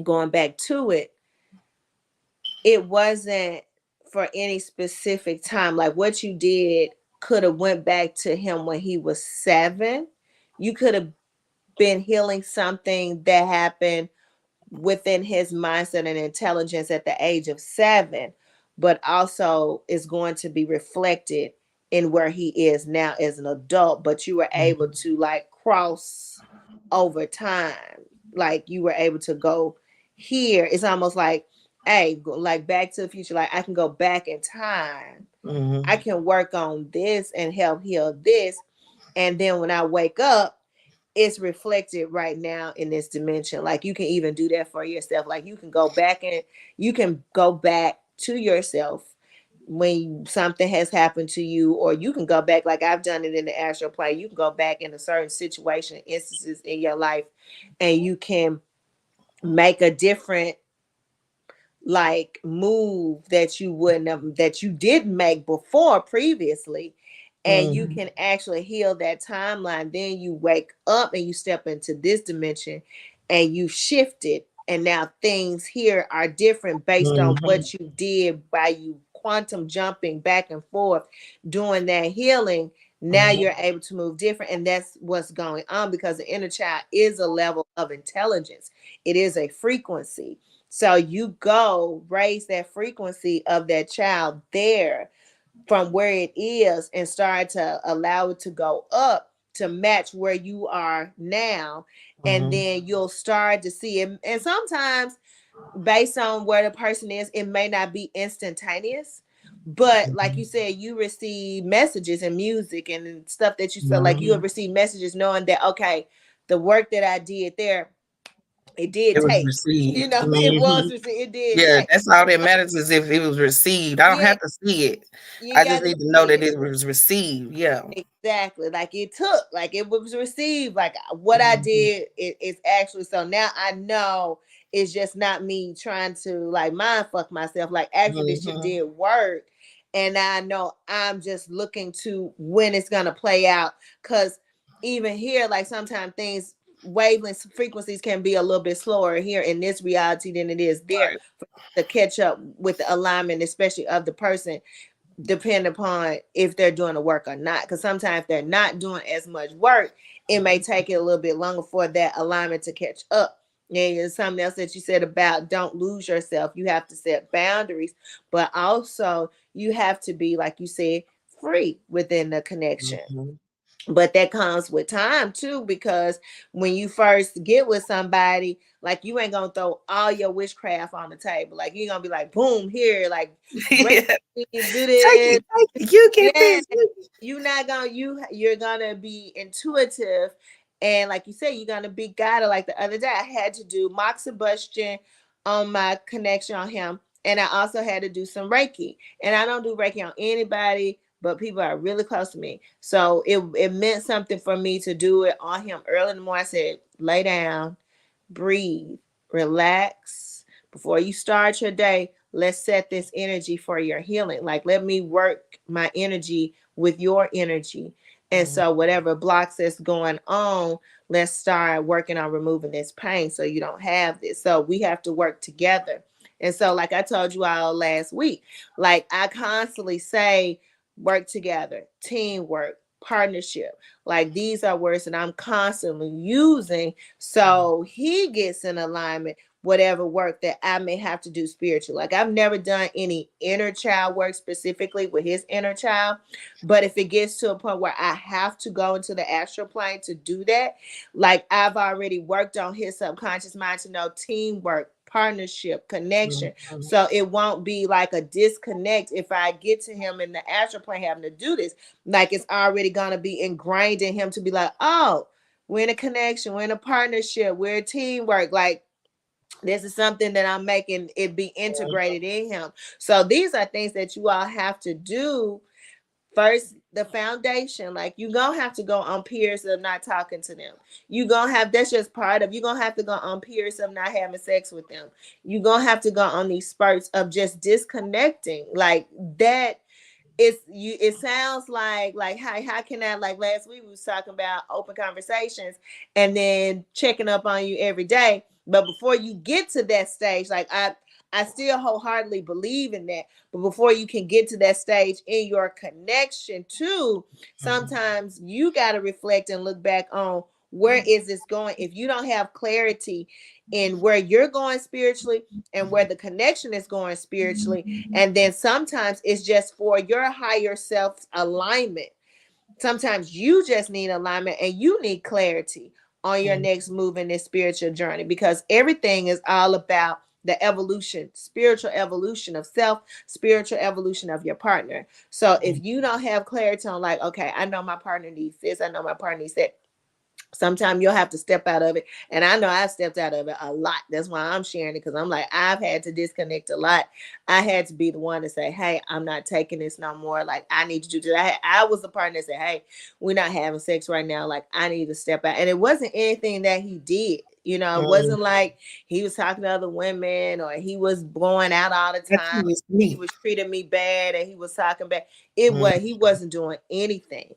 S1: going back to it, it wasn't for any specific time. Like, what you did could have went back to him when he was 7. You could have been healing something that happened within his mindset and intelligence at the age of 7, but also is going to be reflected in where he is now as an adult. But you were able to, like, cross over time. Like, you were able to go here. It's almost like, hey, like Back to the Future, like, I can go back in time. I can work on this and help heal this. And then when I wake up, it's reflected right now in this dimension. Like, you can even do that for yourself. Like, you can go back to yourself when something has happened to you, or you can go back, like I've done it in the astral plane. You can go back in a certain situation, instances in your life, and you can make a different, like, move that you wouldn't have, that you didn't make before previously, and you can actually heal that timeline. Then you wake up and you step into this dimension and you shifted, and now things here are different based on what you did by you quantum jumping back and forth doing that healing. Now you're able to move different, and that's what's going on, because the inner child is a level of intelligence. It is a frequency. So you go raise that frequency of that child there from where it is, and start to allow it to go up to match where you are now. And then you'll start to see it. And sometimes, based on where the person is, it may not be instantaneous. But like you said, you receive messages and music and stuff that you feel like you have received messages knowing that, okay, the work that I did there, It did
S2: It was
S1: take, you
S2: received.
S1: know, it was,
S2: Mhm.
S1: it did
S2: Yeah,
S1: take.
S2: that's all that matters is if it was received. I don't
S1: Yeah,
S2: have to see it.
S1: you
S2: I
S1: ain't
S2: just
S1: got to
S2: need to know
S1: see
S2: that
S1: it.
S2: it was received. Yeah.
S1: Exactly. Like it took, like it was received. Like what I
S2: Mhm.
S1: did is actually, so now I know it's just not me trying to like mind fuck myself. Like actually this shit
S2: Mhm.
S1: did work. And I know I'm just looking to when it's gonna play out. Cause even here, like sometimes things wavelengths frequencies can be a little bit slower here in this reality than it is there
S2: Right.
S1: to catch up with the alignment, especially of the person, depend upon if they're doing the work or not. Because sometimes if they're not doing as much work, it may take it a little bit longer for that alignment to catch up. And there's something else that you said about don't lose yourself. You have to set boundaries, but also you have to be, like you said, free within the connection.
S2: Mhm.
S1: But that comes with time too, because when you first get with somebody, like you ain't gonna throw all your witchcraft on the table. Like you're gonna be like, boom, here, like bring
S2: Yeah.
S1: do
S2: Take
S1: this.
S2: it, take it. You get
S1: Yeah,
S2: this.
S1: you're not gonna you're gonna be intuitive, and like you said, you're gonna be guided. Like the other day I had to do moxibustion on my connection on him, and I also had to do some reiki. And I don't do reiki on anybody but people are really close to me, so it meant something for me to do it on him early in the morning. I said, lay down, breathe, relax before you start your day. Let's set this energy for your healing. Like, let me work my energy with your energy. And
S2: Mhm.
S1: so, whatever blocks that's going on, let's start working on removing this pain so you don't have this. So, we have to work together. And so, like I told you all last week, like I constantly say, work together, teamwork, partnership. Like these are words that I'm constantly using so he gets in alignment, whatever work that I may have to do spiritually. Like I've never done any inner child work specifically with his inner child. But if it gets to a point where I have to go into the astral plane to do that, like I've already worked on his subconscious mind to know teamwork, partnership, connection.
S2: Mhm.
S1: So it won't be like a disconnect if I get to him in the astral plane having to do this. Like it's already gonna be ingrained in him to be like, oh, we're in a connection, we're in a partnership, we're a teamwork. Like this is something that I'm making it be integrated in him. So these are things that you all have to do first. The foundation, like you gonna have to go on periods of not talking to them. You gonna have, that's just part of, you gonna have to go on periods of not having sex with them. You gonna have to go on these spurts of just disconnecting like that. It's you, it sounds like how can I, like last week we was talking about open conversations and then checking up on you every day. But before you get to that stage, like I still wholeheartedly believe in that. But before you can get to that stage in your connection too,
S2: Mhm.
S1: sometimes you got to reflect and look back on where is this going. If you don't have clarity in where you're going spiritually and where the connection is going spiritually, and then sometimes it's just for your higher self alignment. Sometimes you just need alignment and you need clarity on your
S2: Mhm.
S1: next move in this spiritual journey, because everything is all about the evolution, spiritual evolution of self, spiritual evolution of your partner. So if you don't have clarity on like, okay, I know my partner needs this, I know my partner needs that, sometimes you'll have to step out of it. And I know I've stepped out of it a lot. That's why I'm sharing it, because I'm like, I've had to disconnect a lot. I had to be the one to say, hey, I'm not taking this no more. Like, I need to do this. I was the partner that said, hey, we're not having sex right now. Like, I need to step out. And it wasn't anything that he did. You know, it
S2: Mhm.
S1: wasn't like he was talking to other women or he was blowing out all the
S2: That
S1: time.
S2: was
S1: He
S2: me.
S1: was treating me bad and he was talking bad. It was, he wasn't doing anything.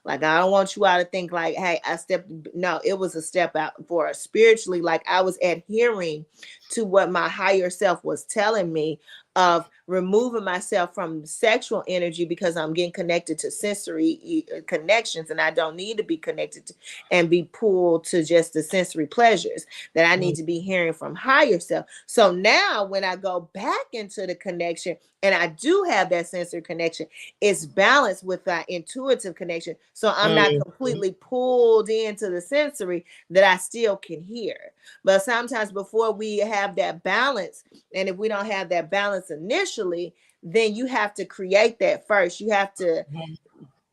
S1: Like, I don't want you all to think like, hey, I stepped. No, it was a step out for us spiritually. Like, I was adhering to what my higher self was telling me of removing myself from sexual energy because I'm getting connected to sensory connections and I don't need to be connected to and be pulled to just the sensory pleasures, that I need
S2: Mhm.
S1: to be hearing from higher self. So now when I go back into the connection and I do have that sensory connection, it's balanced with that intuitive connection. So I'm not
S2: Mhm.
S1: completely pulled into the sensory, that I still can hear. But sometimes before we have that balance, and if we don't have that balance initially, then you have to create that first. You have to
S2: Mhm.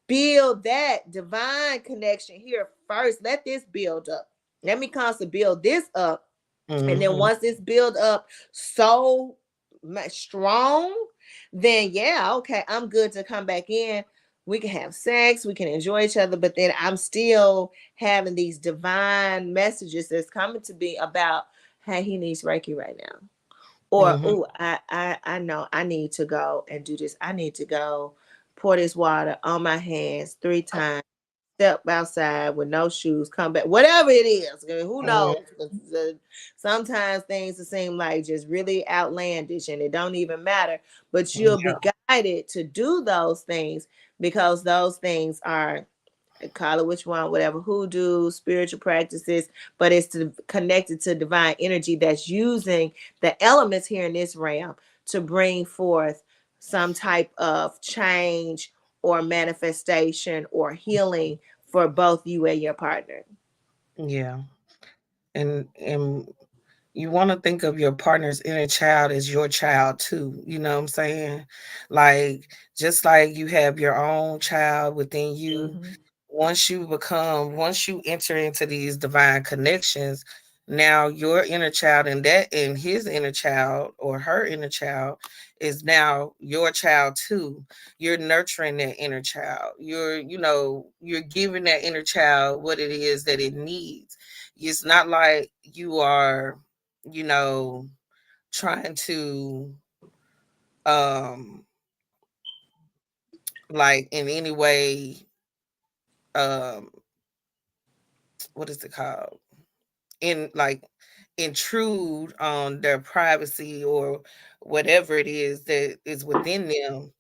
S1: build that divine connection here first. Let this build up. Let me constantly build this up And then
S2: Mhm.
S1: once it's built up so much strong, then yeah, okay, I'm good to come back in. We can have sex, we can enjoy each other, but then I'm still having these divine messages that's coming to be about, hey, he needs Reiki right now. Or,
S2: Mhm.
S1: oh, I know I need to go and do this. I need to go pour this water on my hands 3 times, step outside with no shoes, come back, whatever it is. I mean, who
S2: Mhm.
S1: knows? Sometimes things seem like just really outlandish and it don't even matter, but you'll
S2: Yeah.
S1: be guided to do those things because those things are, call it which one, whatever, hoodoo, spiritual practices, but it's connected to divine energy that's using the elements here in this realm to bring forth some type of change or manifestation or healing for both you and your partner.
S2: Yeah. And you want to think of your partner's inner child as your child too. You know what I'm saying? Like, just like you have your own child within you,
S1: Mm-hmm.
S2: once you enter into these divine connections, now your inner child and his inner child or her inner child is now your child too. You're nurturing that inner child. You're giving that inner child what it is that it needs. It's not like you are, you know, trying to um like in any way um what is it called? In like intrude on their privacy or whatever it is that is within them.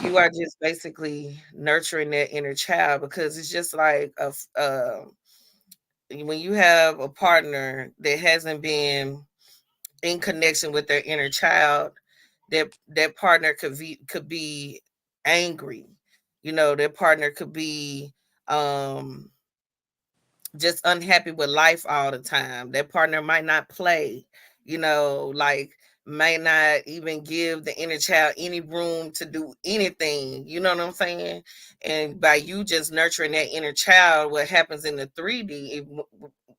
S2: You are just basically nurturing that inner child because it's just like when you have a partner that hasn't been in connection with their inner child, that partner could be angry. Their partner could be um just unhappy with life all the time. That partner might not play, like may not even give the inner child any room to do anything. You know what I'm saying? And by you just nurturing that inner child, what happens in the 3D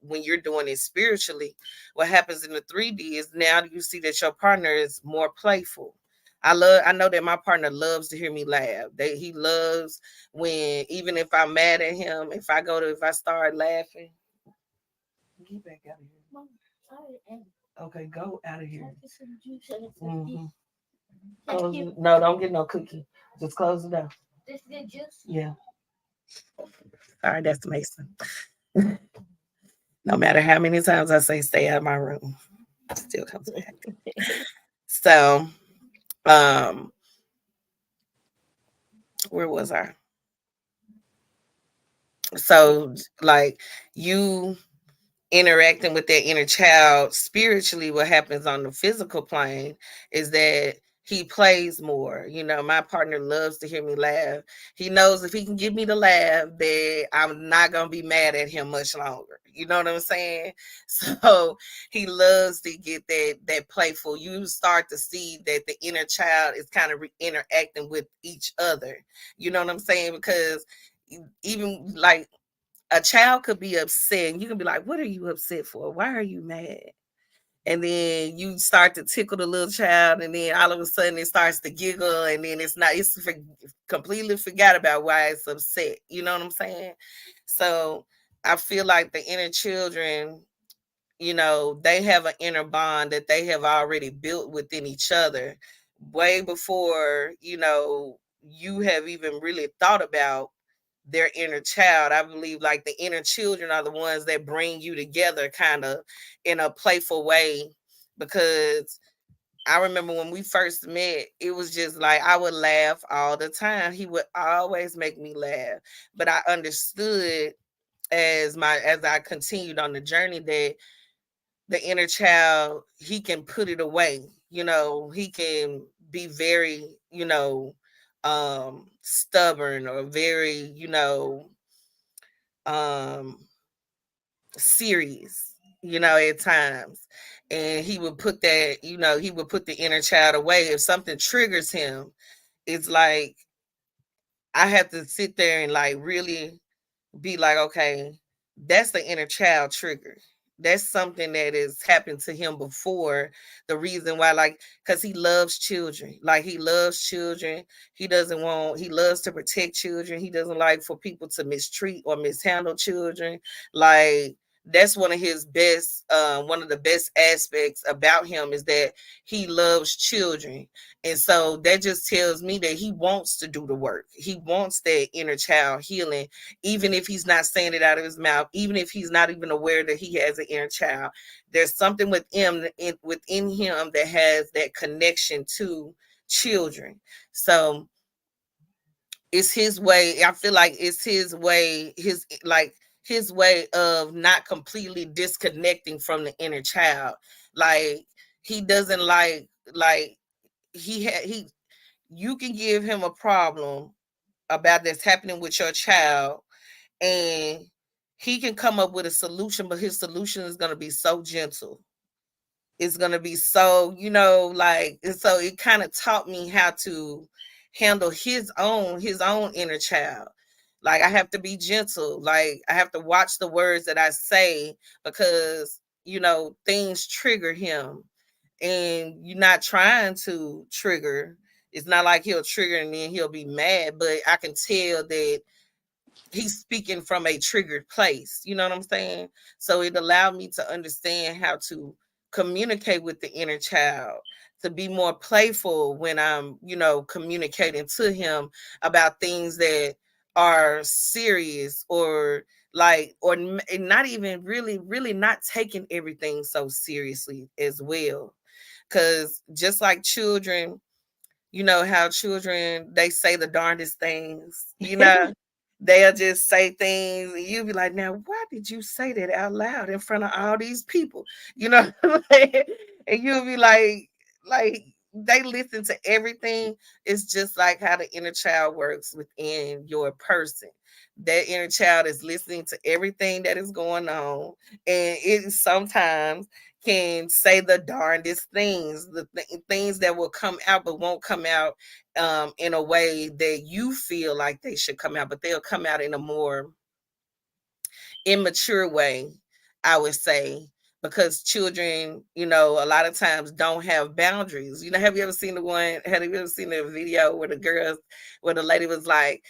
S2: when you're doing it spiritually, what happens in the 3D is now you see that your partner is more playful. I know that my partner loves to hear me laugh. He loves when, even if I'm mad at him, if I start laughing, get back out of here. Okay, go out of here. Hmm. No, don't get no cookie. Just close it down. Yeah. All right, that's Mason. No matter how many times I say stay out of my room, still comes back. So, um, where was I? So, like, you interacting with that inner child spiritually, what happens on the physical plane is that he plays more. My partner loves to hear me laugh. He knows if he can get me to laugh, that I'm not gonna be mad at him much longer. You know what I'm saying? So he loves to get that playful. You start to see that the inner child is kind of interacting with each other. You know what I'm saying? Because even like a child could be upset and you can be like, what are you upset for? Why are you mad? And then you start to tickle the little child, and then all of a sudden it starts to giggle, and then completely forgot about why it's upset. You know what I'm saying? So I feel like the inner children, they have an inner bond that they have already built within each other way before, you have even really thought about their inner child. I believe like the inner children are the ones that bring you together kind of in a playful way, because I remember when we first met, it was just like I would laugh all the time. He would always make me laugh. But I understood as I continued on the journey that the inner child, he can put it away. He can be very, stubborn or very, um serious, at times. And he would put the inner child away. If something triggers him, it's like I have to sit there and like really be like, okay, that's the inner child trigger. That's something that has happened to him before. The reason why, like, because he loves children. Like, he loves children. He loves to protect children. He doesn't like for people to mistreat or mishandle children. Like, that's one of the best aspects about him is that he loves children. And so that just tells me that he wants to do the work. He wants that inner child healing, even if he's not saying it out of his mouth, even if he's not even aware that he has an inner child. There's something within him that has that connection to children. So it's his way. I feel like it's his way, his way of not completely disconnecting from the inner child. Like, he doesn't like he you can give him a problem about that's happening with your child, and he can come up with a solution, but his solution is going to be so gentle. It's going to be so, like, and so it kind of taught me how to handle his own inner child. Like, I have to be gentle. Like, I have to watch the words that I say, because things trigger him, and you're not trying to trigger. It's not like he'll trigger and then he'll be mad, but I can tell that he's speaking from a triggered place. You know what I'm saying? So it allowed me to understand how to communicate with the inner child, to be more playful when I'm, communicating to him about things that are serious, or not even really not taking everything so seriously as well. Because just like children, you know how children, they say the darndest things, they'll just say things and you'll be like, now why did you say that out loud in front of all these people? You know what I'm saying? And you'll be like they listen to everything. It's just like how the inner child works within your person. That inner child is listening to everything that is going on, and it sometimes can say the darndest things, things that will come out but won't come out in a way that you feel like they should come out, but they'll come out in a more immature way, I would say, because children, a lot of times don't have boundaries. Have you ever seen have you ever seen the video where the lady was like,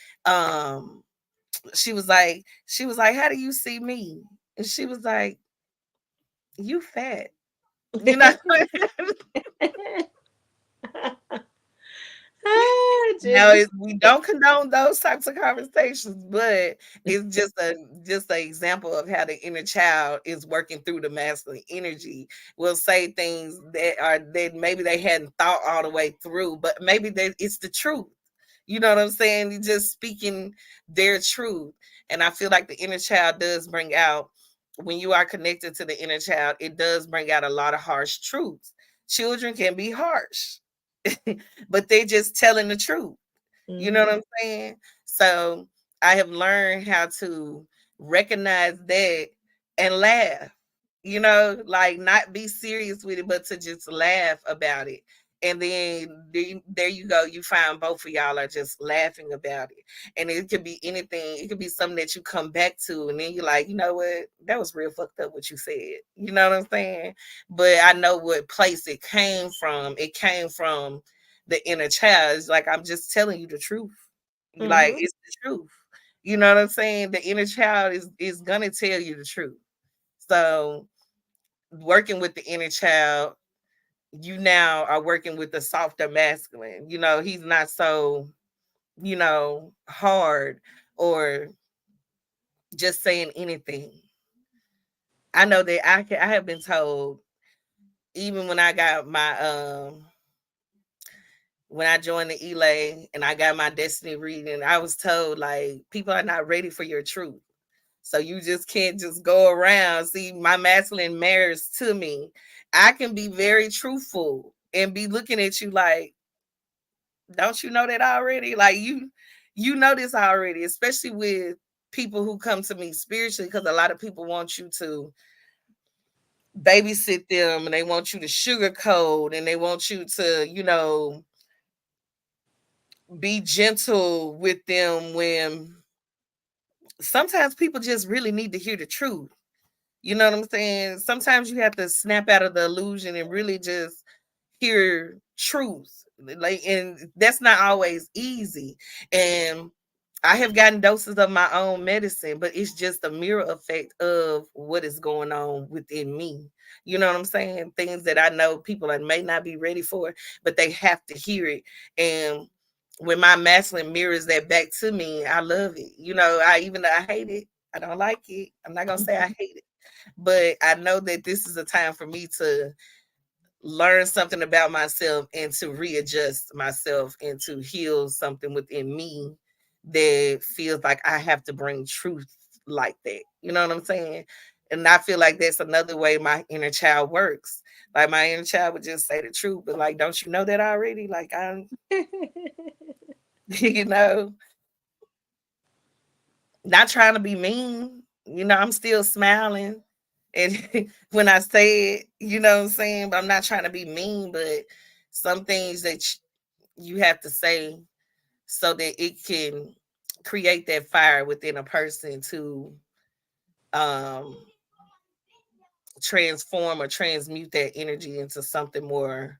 S2: she was like, how do you see me? And she was like, you fat, you know. Now,
S1: Jesus.
S2: we don't condone those types of conversations, but it's just an example of how the inner child is working through the masculine energy. Will say things that maybe they hadn't thought all the way through, but maybe it's the truth. You know what I'm saying? You're just speaking their truth. And I feel like the inner child does bring out, when you are connected to the inner child, it does bring out a lot of harsh truths. Children can be harsh, but they're just telling the truth. You know what I'm saying? So I have learned how to recognize that and laugh, like, not be serious with it, but to just laugh about it. And then there you go. You find both of y'all are just laughing about it. And it could be anything. It could be something that you come back to. And then you're like, you know what? That was real fucked up what you said. You know what I'm saying? But I know what place it came from. It came from the inner child. It's like, I'm just telling you the truth. Like, it's the truth. You know what I'm saying? The inner child is gonna tell you the truth. So working with the inner child, you now are working with the softer masculine. He's not so, hard, or just saying anything. I know that I have been told, even when I got my when I joined the ELA and I got my destiny reading, I was told, like, people are not ready for your truth. So you just can't just go around. See, my masculine mirrors to me. I can be very truthful and be looking at you like, don't you know that already? Like, you know this already, especially with people who come to me spiritually, because a lot of people want you to babysit them, and they want you to sugarcoat, and they want you to, be gentle with them, when sometimes people just really need to hear the truth. You know what I'm saying? Sometimes you have to snap out of the illusion and really just hear truth. Like, and that's not always easy. And I have gotten doses of my own medicine, but it's just a mirror effect of what is going on within me. You know what I'm saying? Things that I know people that may not be ready for, but they have to hear it. And when my masculine mirrors that back to me, I love it. You know, even though I hate it, I don't like it. I'm not gonna say I hate it, but I know that this is a time for me to learn something about myself and to readjust myself and to heal something within me that feels like I have to bring truth like that. You know what I'm saying? And I feel like that's another way my inner child works. Like my inner child would just say the truth, but like, don't you know that already? Like I'm, you know, not trying to be mean. You know, I'm still smiling. And when I say it, you know what I'm saying? But I'm not trying to be mean, but some things that you have to say so that it can create that fire within a person to um transform or transmute that energy into something more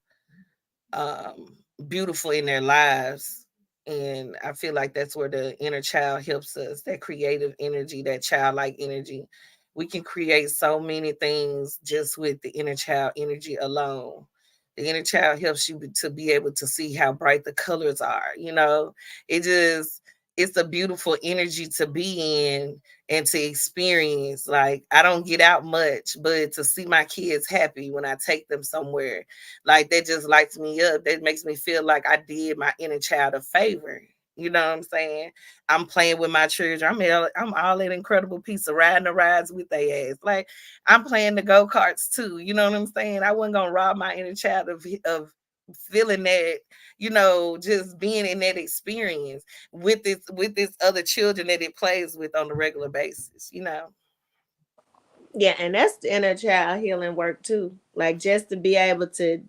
S2: um beautiful in their lives. And I feel like that's where the inner child helps us, that creative energy, that childlike energy. We can create so many things just with the inner child energy alone. The inner child helps you to be able to see how bright the colors are. You know, it just, it's a beautiful energy to be in and to experience. Like, I don't get out much, but to see my kids happy when I take them somewhere, like that just lights me up. That makes me feel like I did my inner child a favor. You know what I'm saying? I'm playing with my children. I'm all that incredible piece of riding the rides with their ass. Like, I'm playing the go-karts too. You know what I'm saying? I wasn't gonna rob my inner child of feeling that, you know, just being in that experience with this other children that it plays with on a regular basis, you know.
S1: Yeah, and that's the inner child healing work too. Like just to be able to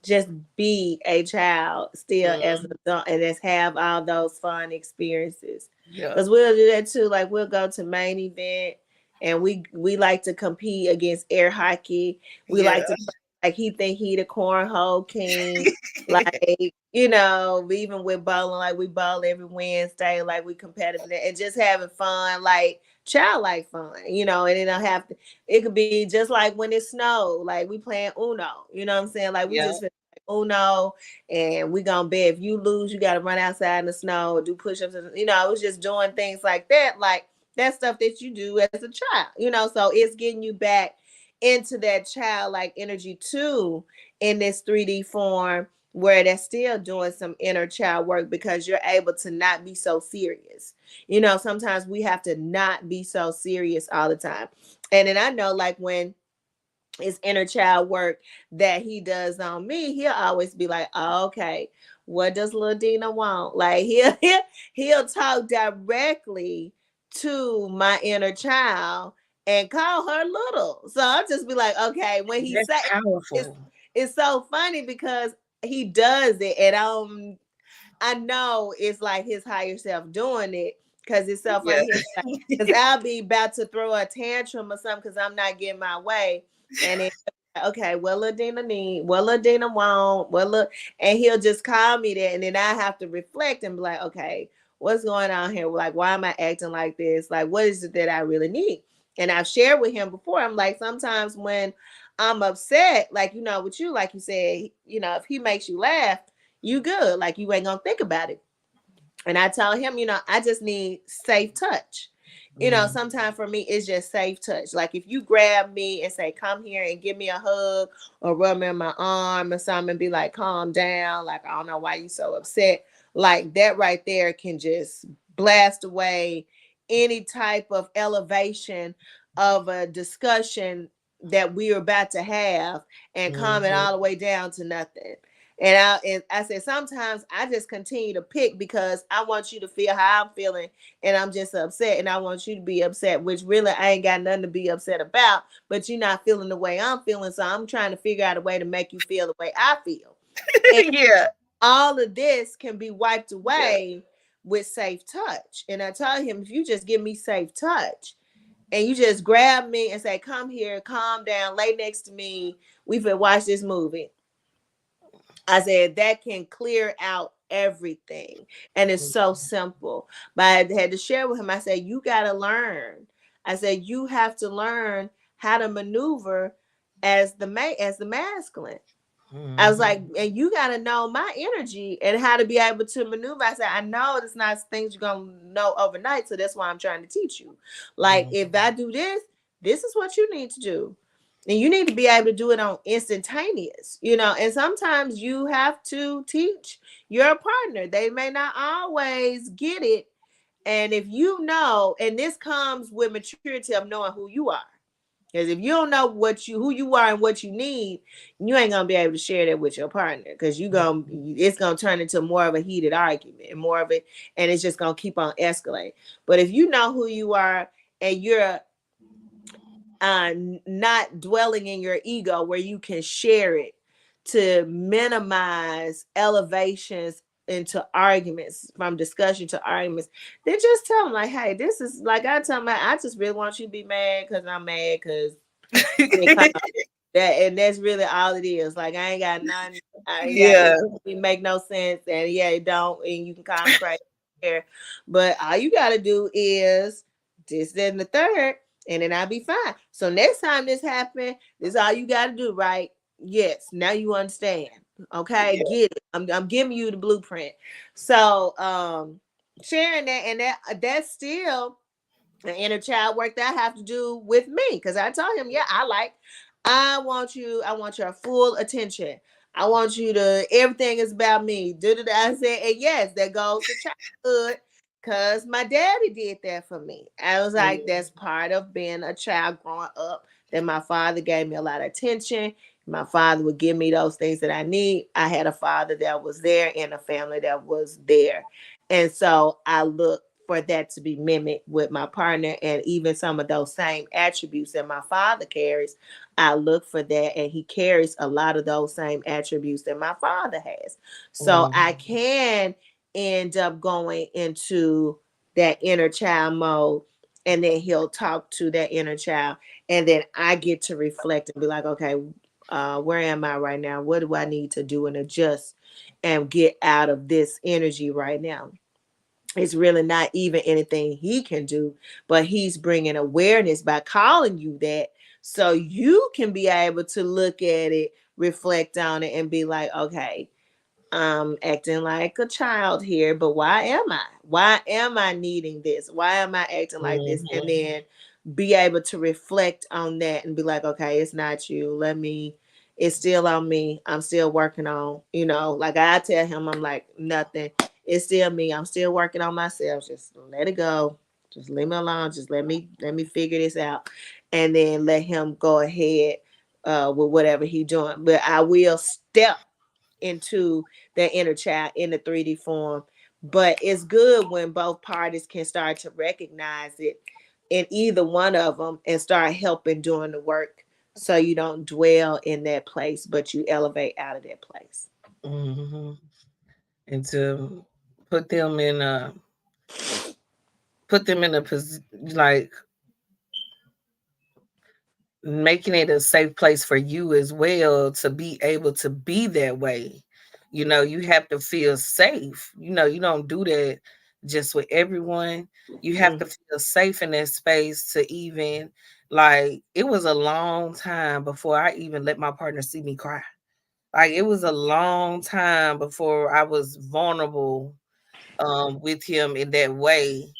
S1: just be a child still as an
S2: Mhm.
S1: adult and just have all those fun experiences.
S2: Yeah.
S1: Because we'll do that too. Like we'll go to main event and we like to compete against air hockey. We
S2: Yeah.
S1: like to like he think he the cornhole king. Like, you know, even with bowling, like we bowl every Wednesday, like we competitive and just having fun, like childlike fun, you know, and it don't have to, it could be just like when it snowed, like we playing Uno, you know what I'm saying? Like we
S2: Yeah.
S1: just Uno and we gonna bet if you lose, you gotta run outside in the snow or do push-ups. You know, I was just doing things like that, like that stuff that you do as a child, you know. So it's getting you back into that childlike energy too in this 3D form where they're still doing some inner child work because you're able to not be so serious. You know, sometimes we have to not be so serious all the time. And then I know like when it's inner child work that he does on me, he'll always be like, oh, okay, what does Lil Dina want? Like he'll talk directly to my inner child and call her little. So I'll just be like, okay, when he
S2: That's
S1: say it's
S2: powerful.
S1: it's so funny because he does it and I know it's like his higher self doing it because it's so
S2: Yeah.
S1: funny. He'll be like, because I'll be about to throw a tantrum or something because I'm not getting my way. And then, okay, well, Ladina need, well, Ladina won't, well, look, and he'll just call me that. And then I have to reflect and be like, okay, what's going on here? Like, why am I acting like this? Like, what is it that I really need? And I've shared with him before. I'm like, sometimes when I'm upset, like, you know, with you, like you said, you know, if he makes you laugh, you good. Like you ain't gonna think about it. And I tell him, you know, I just need safe touch. You know,
S2: Mm.
S1: sometimes for me it's just safe touch. Like if you grab me and say, come here and give me a hug or rub me on my arm or something and be like, calm down, like I don't know why you so upset. Like that right there can just blast away any type of elevation of a discussion that we're about to have and calm it
S2: Mhm.
S1: all the way down to nothing. And I said sometimes I just continue to pick because I want you to feel how I'm feeling, and I'm just upset, and I want you to be upset, which really I ain't got nothing to be upset about. But you're not feeling the way I'm feeling, so I'm trying to figure out a way to make you feel the way I feel. And
S2: Yeah.
S1: all of this can be wiped
S2: Yeah.
S1: away with safe touch. And I tell him, if you just give me safe touch, and you just grab me and say, come here, calm down, lay next to me, we finna watch this movie. I said that can clear out everything. And it's so simple. But I had to share with him. I said, you gotta learn. I said, you have to learn how to maneuver as the masculine. I was like, and you got to know my energy and how to be able to maneuver. I said, I know it's not things you're going to know overnight. So that's why I'm trying to teach you. Like, if I do this, this is what you need to do. And you need to be able to do it on instantaneous, and sometimes you have to teach your partner. They may not always get it. And if you know, and this comes with maturity of knowing who you are. Because if you don't know who you are and what you need, you ain't gonna be able to share that with your partner. Because it's gonna turn into more of a heated argument and more of it, and it's just gonna keep on escalating. But if you know who you are and you're not dwelling in your ego, where you can share it to minimize elevations into arguments, from discussion to arguments, then just tell them like, hey, this is like, I tell them, I just really want you to be mad because I'm mad because that, and that's really all it is. Like, I ain't got nothing. It make no sense, and it don't. And you can call me crazy here, but all you got to do is this, that, and the third, and then I'll be fine. So next time this happen, this is all you got to do, right? Yes. Now you understand. Okay, get it. I'm giving you the blueprint. So sharing that, and that's still the inner child work that I have to do with me, because I told him, I want your full attention. I want you to, everything is about me. I said, and yes, that goes to childhood, because my daddy did that for me. I was like, that's part of being a child growing up, that my father gave me a lot of attention. My father would give me those things that I need. I had a father that was there and a family that was there. And so I look for that to be mimicked with my partner, and even some of those same attributes that my father carries, I look for that, and he carries a lot of those same attributes that my father has. So I can end up going into that inner child mode, and then he'll talk to that inner child, and then I get to reflect and be like, okay, where am I right now? What do I need to do and adjust and get out of this energy right now? It's really not even anything he can do, but he's bringing awareness by calling you that, so you can be able to look at it, reflect on it, and be like, okay, I'm acting like a child here, but why am I? Why am I needing this? Why am I acting like this? And then be able to reflect on that and be like, okay, it's not you. It's still on me. I'm still working on, like I tell him, I'm like, nothing. It's still me. I'm still working on myself. Just let it go. Just leave me alone. Just let me figure this out. And then let him go ahead with whatever he's doing. But I will step into the inner child in the 3D form. But it's good when both parties can start to recognize it in either one of them and start helping doing the work, so you don't dwell in that place, but you elevate out of that place.
S2: And to put them in a position, like making it a safe place for you as well to be able to be that way. You have to feel safe. You don't do that just with everyone. You have to feel safe in that space to even, like, it was a long time before I even let my partner see me cry. Like, it was a long time before I was vulnerable with him in that way.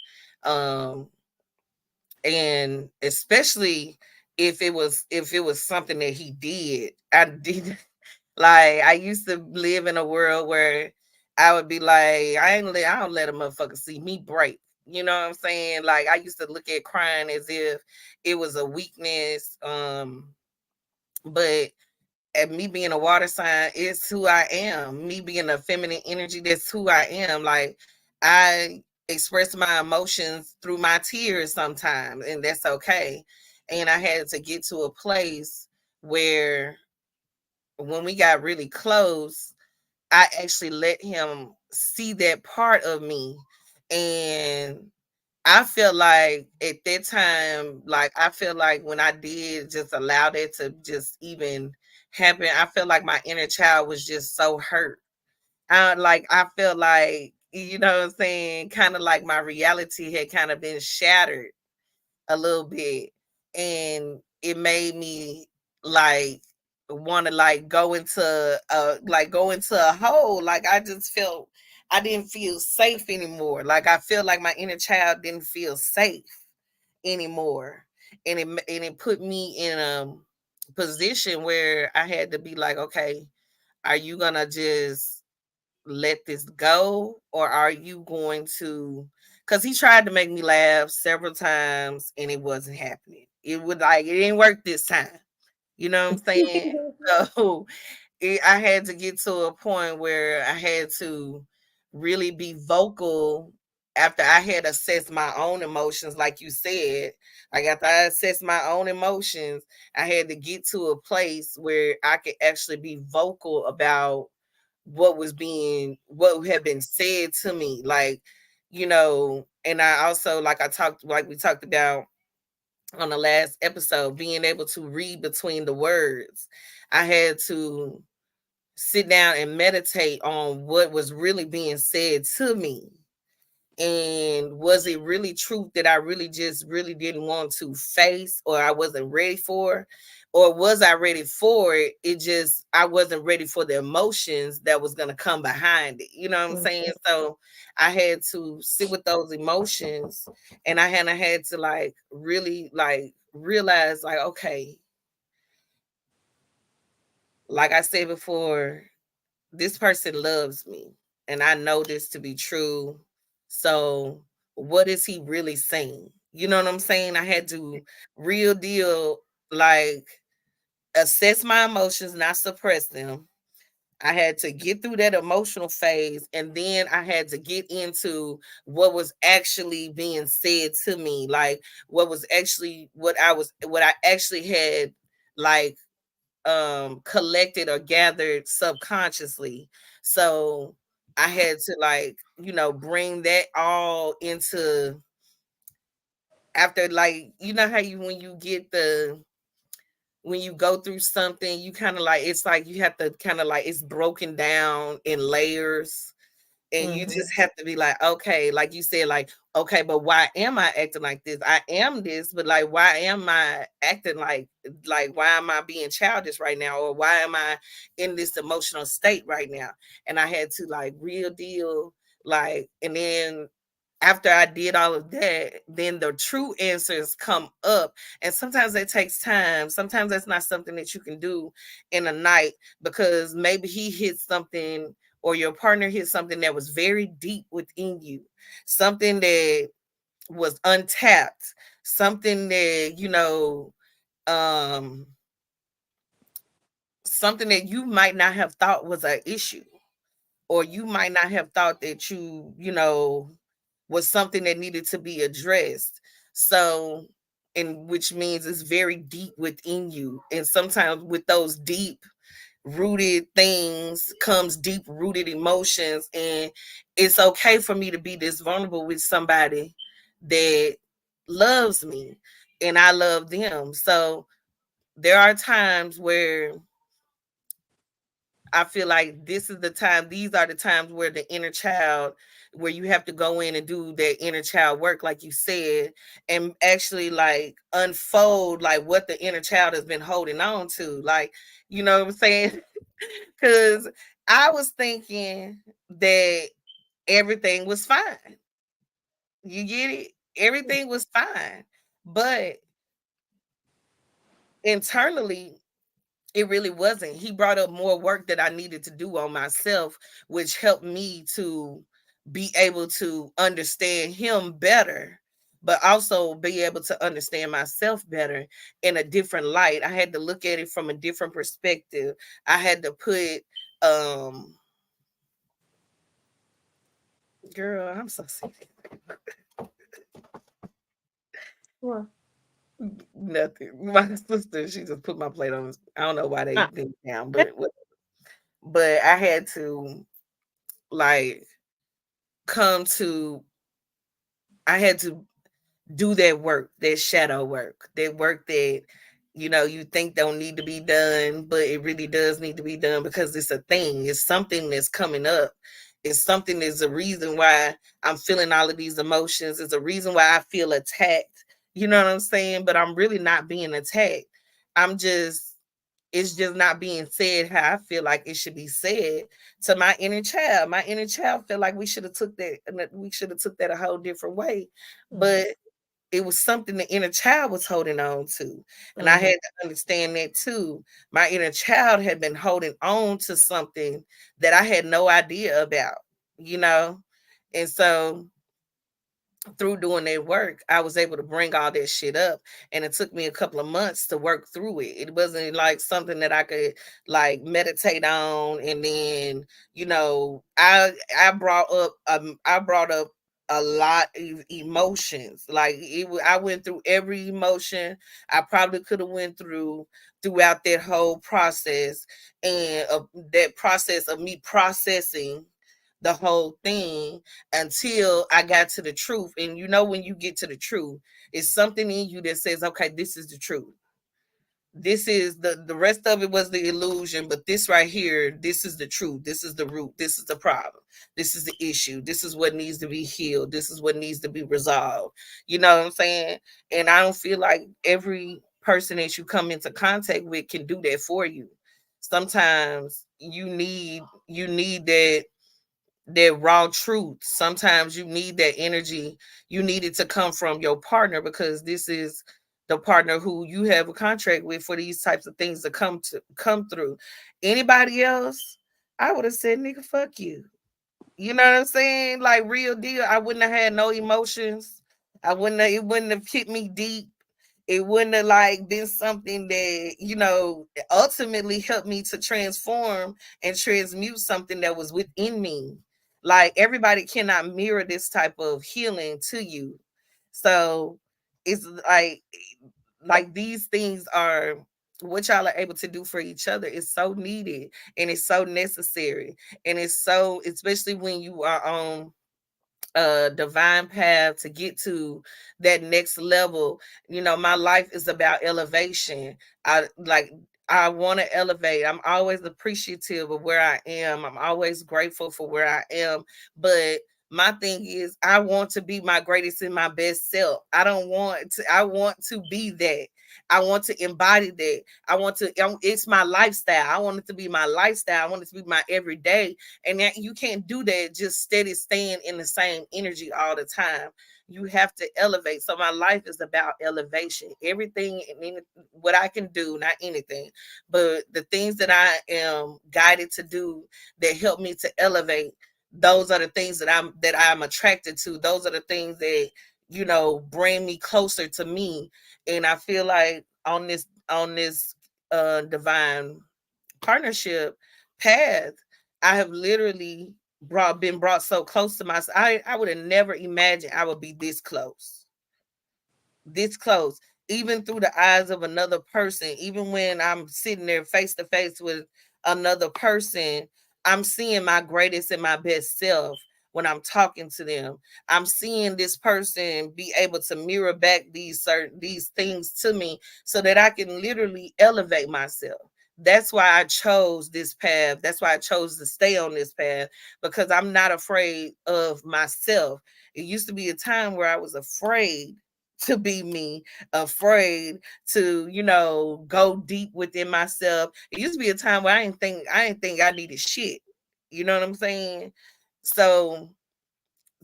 S2: Um and especially if it was something that he did. I did. Like, I used to live in a world where I would be like, I don't let a motherfucker see me break. You know what I'm saying? Like, I used to look at crying as if it was a weakness. But and me being a water sign is who I am. Me being a feminine energy, that's who I am. Like, I express my emotions through my tears sometimes, and that's okay. And I had to get to a place where when we got really close, I actually let him see that part of me. And I feel like at that time, like I feel like when I did just allow that to just even happen, I feel like my inner child was just so hurt. I feel like, you know what I'm saying, kind of like my reality had kind of been shattered a little bit, and it made me like want to go into a hole. Like I just felt I didn't feel safe anymore. Like I feel like my inner child didn't feel safe anymore, and it put me in a position where I had to be like, okay, are you gonna just let this go, or are you going to, because he tried to make me laugh several times and it wasn't happening. It didn't work this time, you know what I'm saying? So I had to get to a point where I had to really be vocal after I had assessed my own emotions, like you said. Like after I assessed my own emotions, I had to get to a place where I could actually be vocal about what had been said to me. Like, and I also, like we talked about on the last episode, being able to read between the words. I had to sit down and meditate on what was really being said to me, and was it really truth that I really didn't want to face, or I wasn't ready for, or was I ready for it? It just, I wasn't ready for the emotions that was going to come behind it, you know what I'm saying? So I had to sit with those emotions, and I had to like really like realize, like, okay, like I said before, this person loves me, and I know this to be true. So what is he really saying? You know what I'm saying? I had to real deal, like, assess my emotions, not suppress them. I had to get through that emotional phase, and then I had to get into what was actually being said to me, like what I actually had, like, collected or gathered subconsciously. So I had to, like, bring that all into, after, like, you know how you when you get the when you go through something, you kind of like, it's like you have to kind of like, it's broken down in layers, and you just have to be like, okay, like you said, like, okay, but why am I acting like this? I am this, but like, why am I acting like why am I being childish right now, or why am I in this emotional state right now? And I had to, like, real deal, like, and then after I did all of that, then the true answers come up. And sometimes that takes time. Sometimes that's not something that you can do in a night, because maybe he hit something, or your partner hit something that was very deep within you, something that was untapped, something that, um, something that you might not have thought was an issue, or you might not have thought that was something that needed to be addressed. So, and which means it's very deep within you. And sometimes with those deep rooted things comes deep rooted emotions. And it's okay for me to be this vulnerable with somebody that loves me, and I love them. So there are times where I feel like these are the times where the inner child, where you have to go in and do that inner child work, like you said, and actually, like, unfold, like, what the inner child has been holding on to. Like, you know what I'm saying? Because I was thinking that everything was fine. You get it? Everything was fine. But internally, it really wasn't. He brought up more work that I needed to do on myself, which helped me to be able to understand him better, but also be able to understand myself better in a different light. I had to look at it from a different perspective. I had to put, girl, I'm so sick.
S1: Well,
S2: Nothing. My sister, she just put my plate on. I don't know why they
S1: ah,
S2: did down, but I had to, like, come to I had to do that work, that shadow work, that work that you think don't need to be done, but it really does need to be done because it's a thing. It's something that's coming up. It's something that's a reason why I'm feeling all of these emotions. It's a reason why I feel attacked. You know what I'm saying? But I'm really not being attacked. I'm just it's just not being said how I feel like it should be said to my inner child. My inner child felt like we should have took that a whole different way. But it was something the inner child was holding on to. And I
S1: Mm-hmm.
S2: had to understand that too. My inner child had been holding on to something that I had no idea about, you know? And so through doing that work, I was able to bring all that shit up. And it took me a couple of months to work through it. It wasn't like something that I could like meditate on and then, I brought up a lot of emotions. Like I went through every emotion I probably could have went through throughout that whole process, and that process of me processing the whole thing until I got to the truth. And when you get to the truth, it's something in you that says, okay, this is the truth. This is the rest of it was the illusion, but this right here, this is the truth. This is the root. This is the problem. This is the issue. This is what needs to be healed. This is what needs to be resolved. You know what I'm saying? And I don't feel like every person that you come into contact with can do that for you. Sometimes you need that raw truth. Sometimes you need that energy. You need it to come from your partner because this is the partner who you have a contract with for these types of things to come through. Anybody else, I would have said, nigga, fuck you. You know what I'm saying? Like real deal. I wouldn't have had no emotions. It wouldn't have hit me deep. It wouldn't have like been something that, ultimately helped me to transform and transmute something that was within me. Like everybody cannot mirror this type of healing to you. So it's like these things are what y'all are able to do for each other is so needed and it's so necessary. And it's so, especially when you are on a divine path to get to that next level. My life is about elevation. I want to elevate. I'm always appreciative of where I am. I'm always grateful for where I am. But my thing is I want to be my greatest and my best self. I want to be that. I want to embody that. It's my lifestyle. I want it to be my lifestyle. I want it to be my everyday. And that you can't do that just steady staying in the same energy all the time. You have to elevate. So my life is about elevation. Everything and what I can do, not anything, but the things that I am guided to do that help me to elevate, those are the things that I'm attracted to. Those are the things that bring me closer to me. And I feel like on this divine partnership path, I have literally been brought so close to myself. I would have never imagined I would be this close, even through the eyes of another person. Even when I'm sitting there face to face with another person, I'm seeing my greatest and my best self when I'm talking to them. I'm seeing this person be able to mirror back these things to me so that I can literally elevate myself. That's why I chose this path. That's why I chose to stay on this path, because I'm not afraid of myself. It used to be a time where I was afraid to be me, afraid to, go deep within myself. It used to be a time where I didn't think I needed shit. You know what I'm saying? So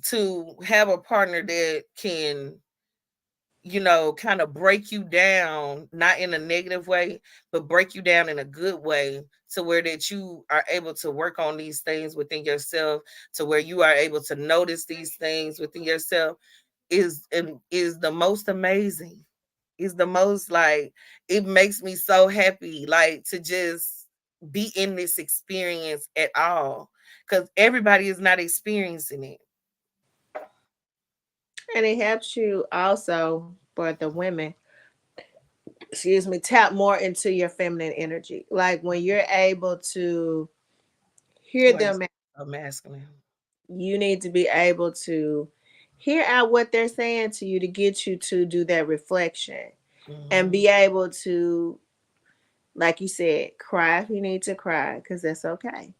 S2: to have a partner that can, kind of break you down, not in a negative way, but break you down in a good way, to where that you are able to work on these things within yourself, to where you are able to notice these things within yourself, is the most amazing. Is the most, like, it makes me so happy, like, to just be in this experience at all, because everybody is not experiencing it.
S1: And it helps you also for the women, excuse me, tap more into your feminine energy. Like when you're able to hear
S2: Why you
S1: them,
S2: so masculine?
S1: you need to be able to hear out what they're saying to you to get you to do that reflection and
S2: Mhm.
S1: be able to, like you said, cry if you need to cry, because that's okay.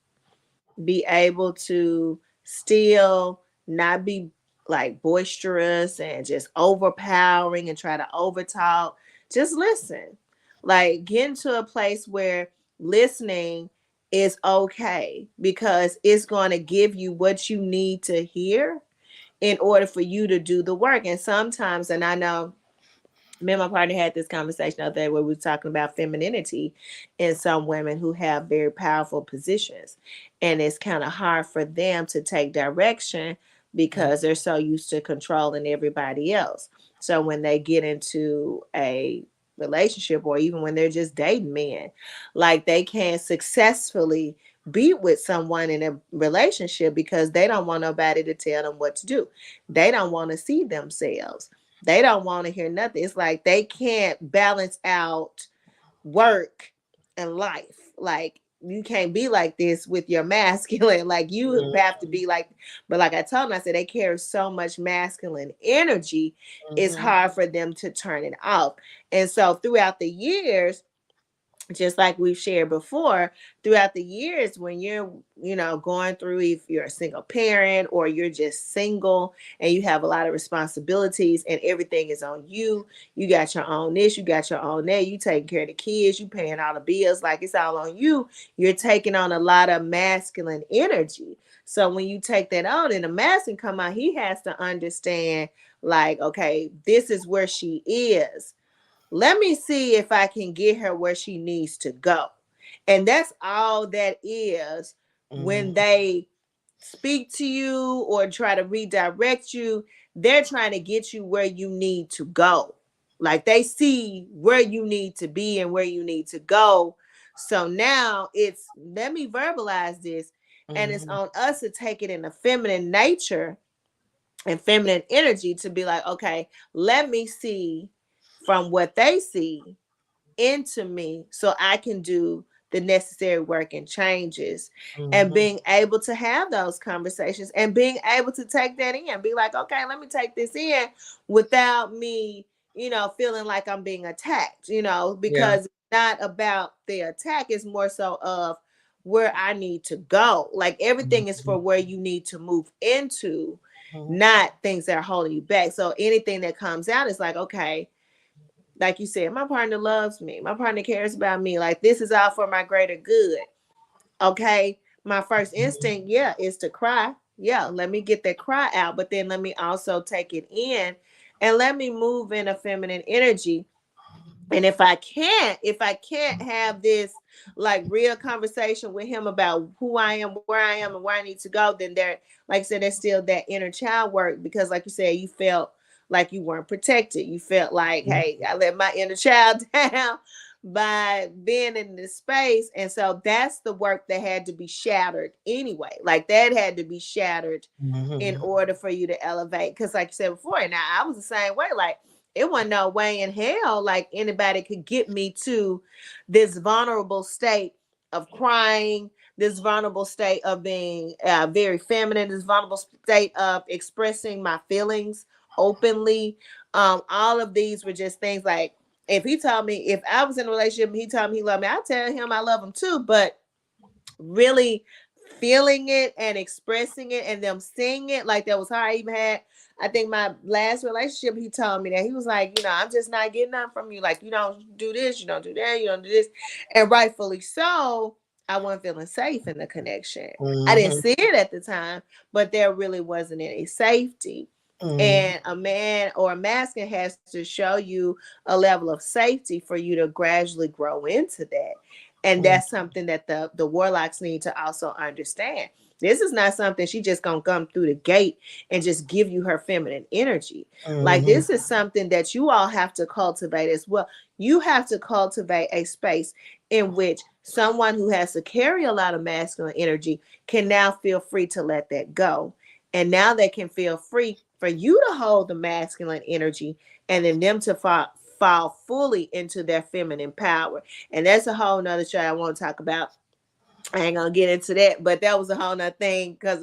S1: Be able to still not be like boisterous and just overpowering and try to overtalk. Just listen. Like get into a place where listening is okay because it's going to give you what you need to hear in order for you to do the work. And sometimes, and I know me and my partner had this conversation the other day where we were talking about femininity in some women who have very powerful positions. And it's kind of hard for them to take direction
S2: Mhm.
S1: because they're so used to controlling everybody else. So when they get into a relationship or even when they're just dating men, like they can't successfully be with someone in a relationship because they don't want nobody to tell them what to do. They don't want to see themselves, they don't want to hear nothing. It's like they can't balance out work and life. Like you can't be like this with your masculine. Like you have to
S2: Mhm.
S1: be like, but like I told them, I said they carry so much masculine energy, it's
S2: Mhm.
S1: hard for them to turn it off. And so throughout the years, just like we've shared before, throughout the years when you're, going through, if you're a single parent or you're just single and you have a lot of responsibilities and everything is on you, you got your own this, you got your own that, you taking care of the kids, you paying all the bills, like it's all on you. You're taking on a lot of masculine energy. So when you take that on and the masculine come out, he has to understand, like, okay, this is where she is, let me see if I can get her where she needs to go. And that's all that is when
S2: Mhm.
S1: they speak to you or try to redirect you. They're trying to get you where you need to go. Like they see where you need to be and where you need to go. So now it's, let me verbalize this. And it's
S2: Mhm.
S1: on us to take it in a feminine nature and feminine energy to be like, okay, let me see from what they see into me so I can do the necessary work and changes, and
S2: Mhm.
S1: being able to have those conversations and being able to take that in, be like, okay, let me take this in without me, feeling like I'm being attacked,
S2: Yeah.
S1: because it's not about the attack, it's more so of where I need to go. Like everything is for
S2: Mhm.
S1: where you need to move into,
S2: Mhm.
S1: not things that are holding you back. So anything that comes out is like, okay, like you said, my partner loves me. My partner cares about me. Like this is all for my greater good. Okay. My first
S2: Mhm.
S1: instinct, yeah, is to cry. Yeah, let me get that cry out, but then let me also take it in and let me move in a feminine energy. And if I can't have this like real conversation with him about who I am, where I am, and where I need to go, then there, like I said, there's still that inner child work, because like you said, you felt like you weren't protected. You felt like, hey, I let my inner child down by being in this space. And so that's the work that had to be shattered anyway. Like that had to be shattered in
S2: Mhm.
S1: order for you to elevate. Cause like you said before, now I was the same way. Like it wasn't no way in hell like anybody could get me to this vulnerable state of crying, this vulnerable state of being very feminine, this vulnerable state of expressing my feelings openly. All of these were just things like, if he told me, if I was in a relationship and he told me he loved me, I tell him I love him too. But really feeling it and expressing it and them seeing it, like that was how I even had, I think my last relationship, he told me that he was like, I'm just not getting nothing from you. Like you don't do this, you don't do that, you don't do this. And rightfully so, I wasn't feeling safe in the connection. I didn't
S2: Mhm.
S1: see it at the time, but there really wasn't any safety.
S2: Mhm.
S1: And a man or a masculine has to show you a level of safety for you to gradually grow into that. And
S2: Mhm.
S1: that's something that the warlocks need to also understand. This is not something she just gonna come through the gate and just give you her feminine energy. Like
S2: Mhm.
S1: this is something that you all have to cultivate as well. You have to cultivate a space in which someone who has to carry a lot of masculine energy can now feel free to let that go. And now they can feel free for you to hold the masculine energy and then them to fall fully into their feminine power. And that's a whole nother show I want to talk about I ain't gonna get into that, but that was a whole nother thing because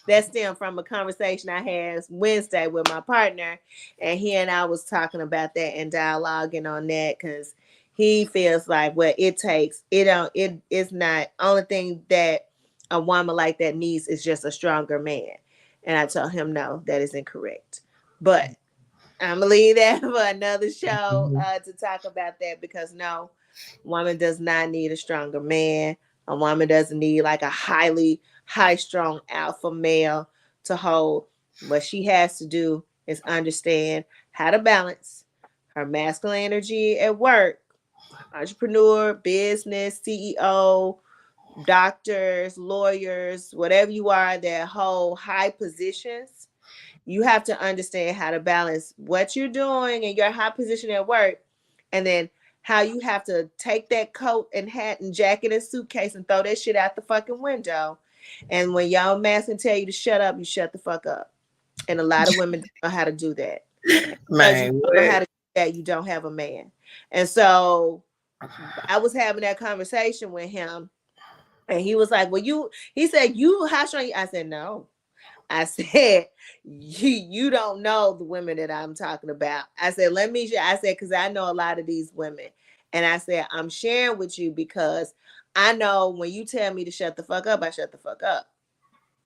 S1: that stemmed from a conversation I had Wednesday with my partner, and he and I was talking about that and dialoguing on that because he feels like what it takes. It's not only thing that a woman like that needs is just a stronger man. And I told him no, that is incorrect. But I'm gonna leave that for another show
S2: Mhm.
S1: to talk about that because no, woman does not need a stronger man. A woman doesn't need like a high strong alpha male to hold. What she has to do is understand how to balance her masculine energy at work, entrepreneur, business, CEO, doctors, lawyers, whatever you are that hold high positions. You have to understand how to balance what you're doing in your high position at work, and then how you have to take that coat and hat and jacket and suitcase and throw that shit out the fucking window. And when y'all masculine tell you to shut up, you shut the fuck up. And a lot of women don't know how to do that. Because you
S2: Man,
S1: don't know how
S2: what?
S1: to do that, you don't have a man. And so I was having that conversation with him, and he was like, "Well, he said, you high strung." I said, "No." I said, you don't know the women that I'm talking about. I said, let me share. I said, because I know a lot of these women. And I said, I'm sharing with you because I know when you tell me to shut the fuck up, I shut the fuck up.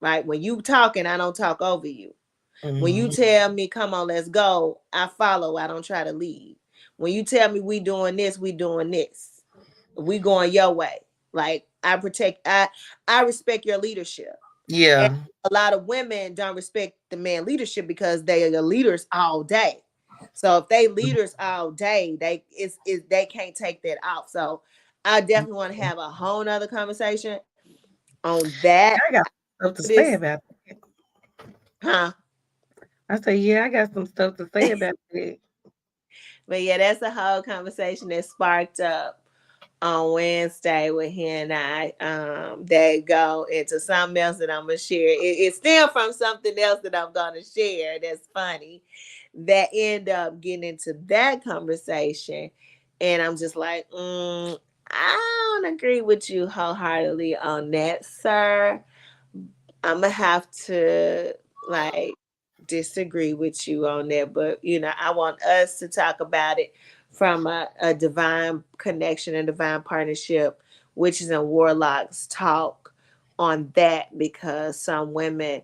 S1: Right? When you talking, I don't talk over you. When you
S2: Mhm.
S1: tell me, come on, let's go, I follow. I don't try to lead. When you tell me we doing this, we doing this. We going your way. Like I respect your leadership. And
S2: Yeah.
S1: a lot of women don't respect the man leadership because they are the leaders all day. So if they leaders all day, they can't take that off. So I definitely want to have a whole nother conversation on that.
S2: I got stuff to say
S1: This,
S2: about it.
S1: huh?
S2: I say, yeah, I got some stuff to say about it.
S1: But yeah, that's a whole conversation that sparked up on Wednesday with he and I. That go into something else that I'm gonna share. It stemmed from something else that I'm gonna share. That's funny. That end up getting into that conversation, and I'm just like, I don't agree with you wholeheartedly on that, sir. I'm gonna have to like disagree with you on that, but I want us to talk about it from a divine connection and divine partnership, witches and warlocks talk on that because some women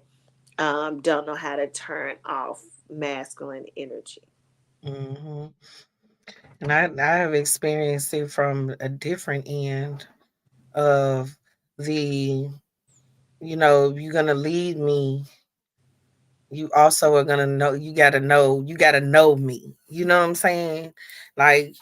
S1: don't know how to turn off masculine energy.
S2: Mhm. And I have experienced it from a different end of the, you're gonna lead me. You also are gonna know. You gotta know me. You know what I'm saying? Like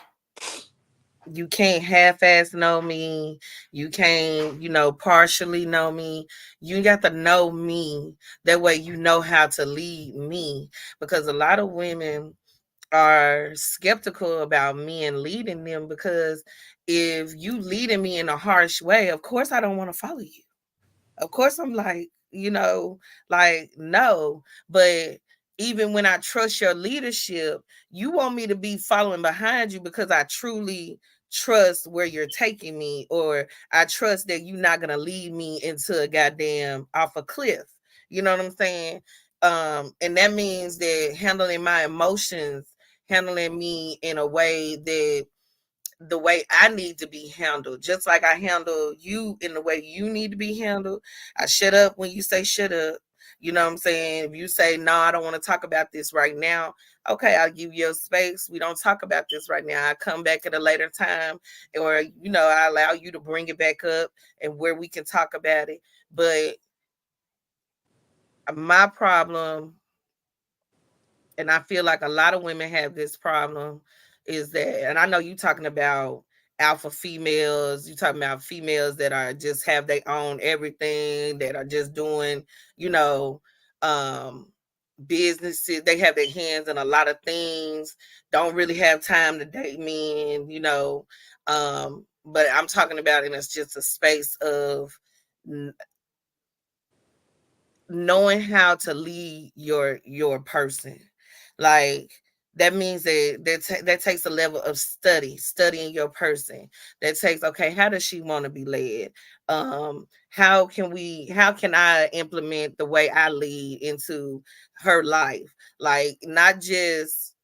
S2: you can't half-ass know me. You can't, partially know me. You got to know me. That way, you know how to lead me. Because a lot of women are skeptical about men leading them because if you leading me in a harsh way, of course I don't want to follow you. Of course I'm like, like no, but even when I trust your leadership, you want me to be following behind you because I truly trust where you're taking me, or I trust that you're not gonna lead me into a goddamn off a cliff. You know what I'm saying? And that means that handling my emotions, handling me in a way that the way I need to be handled, just like I handle you in the way you need to be handled. I shut up when you say shut up. You know what I'm saying? If you say, no, I don't want to talk about this right now, okay, I'll give you a space. We don't talk about this right now. I come back at a later time, or, I allow you to bring it back up and where we can talk about it. But my problem, and I feel like a lot of women have this problem, is that, and I know you talking about alpha females, you talking about females that are just have their own everything, that are just doing, you know, um, businesses, they have their hands in a lot of things, don't really have time to date men, but I'm talking about, and it's just a space of knowing how to lead your person. Like that means that takes a level of studying your person. That takes, okay, how does she want to be led? How can I implement the way I lead into her life? Like, not just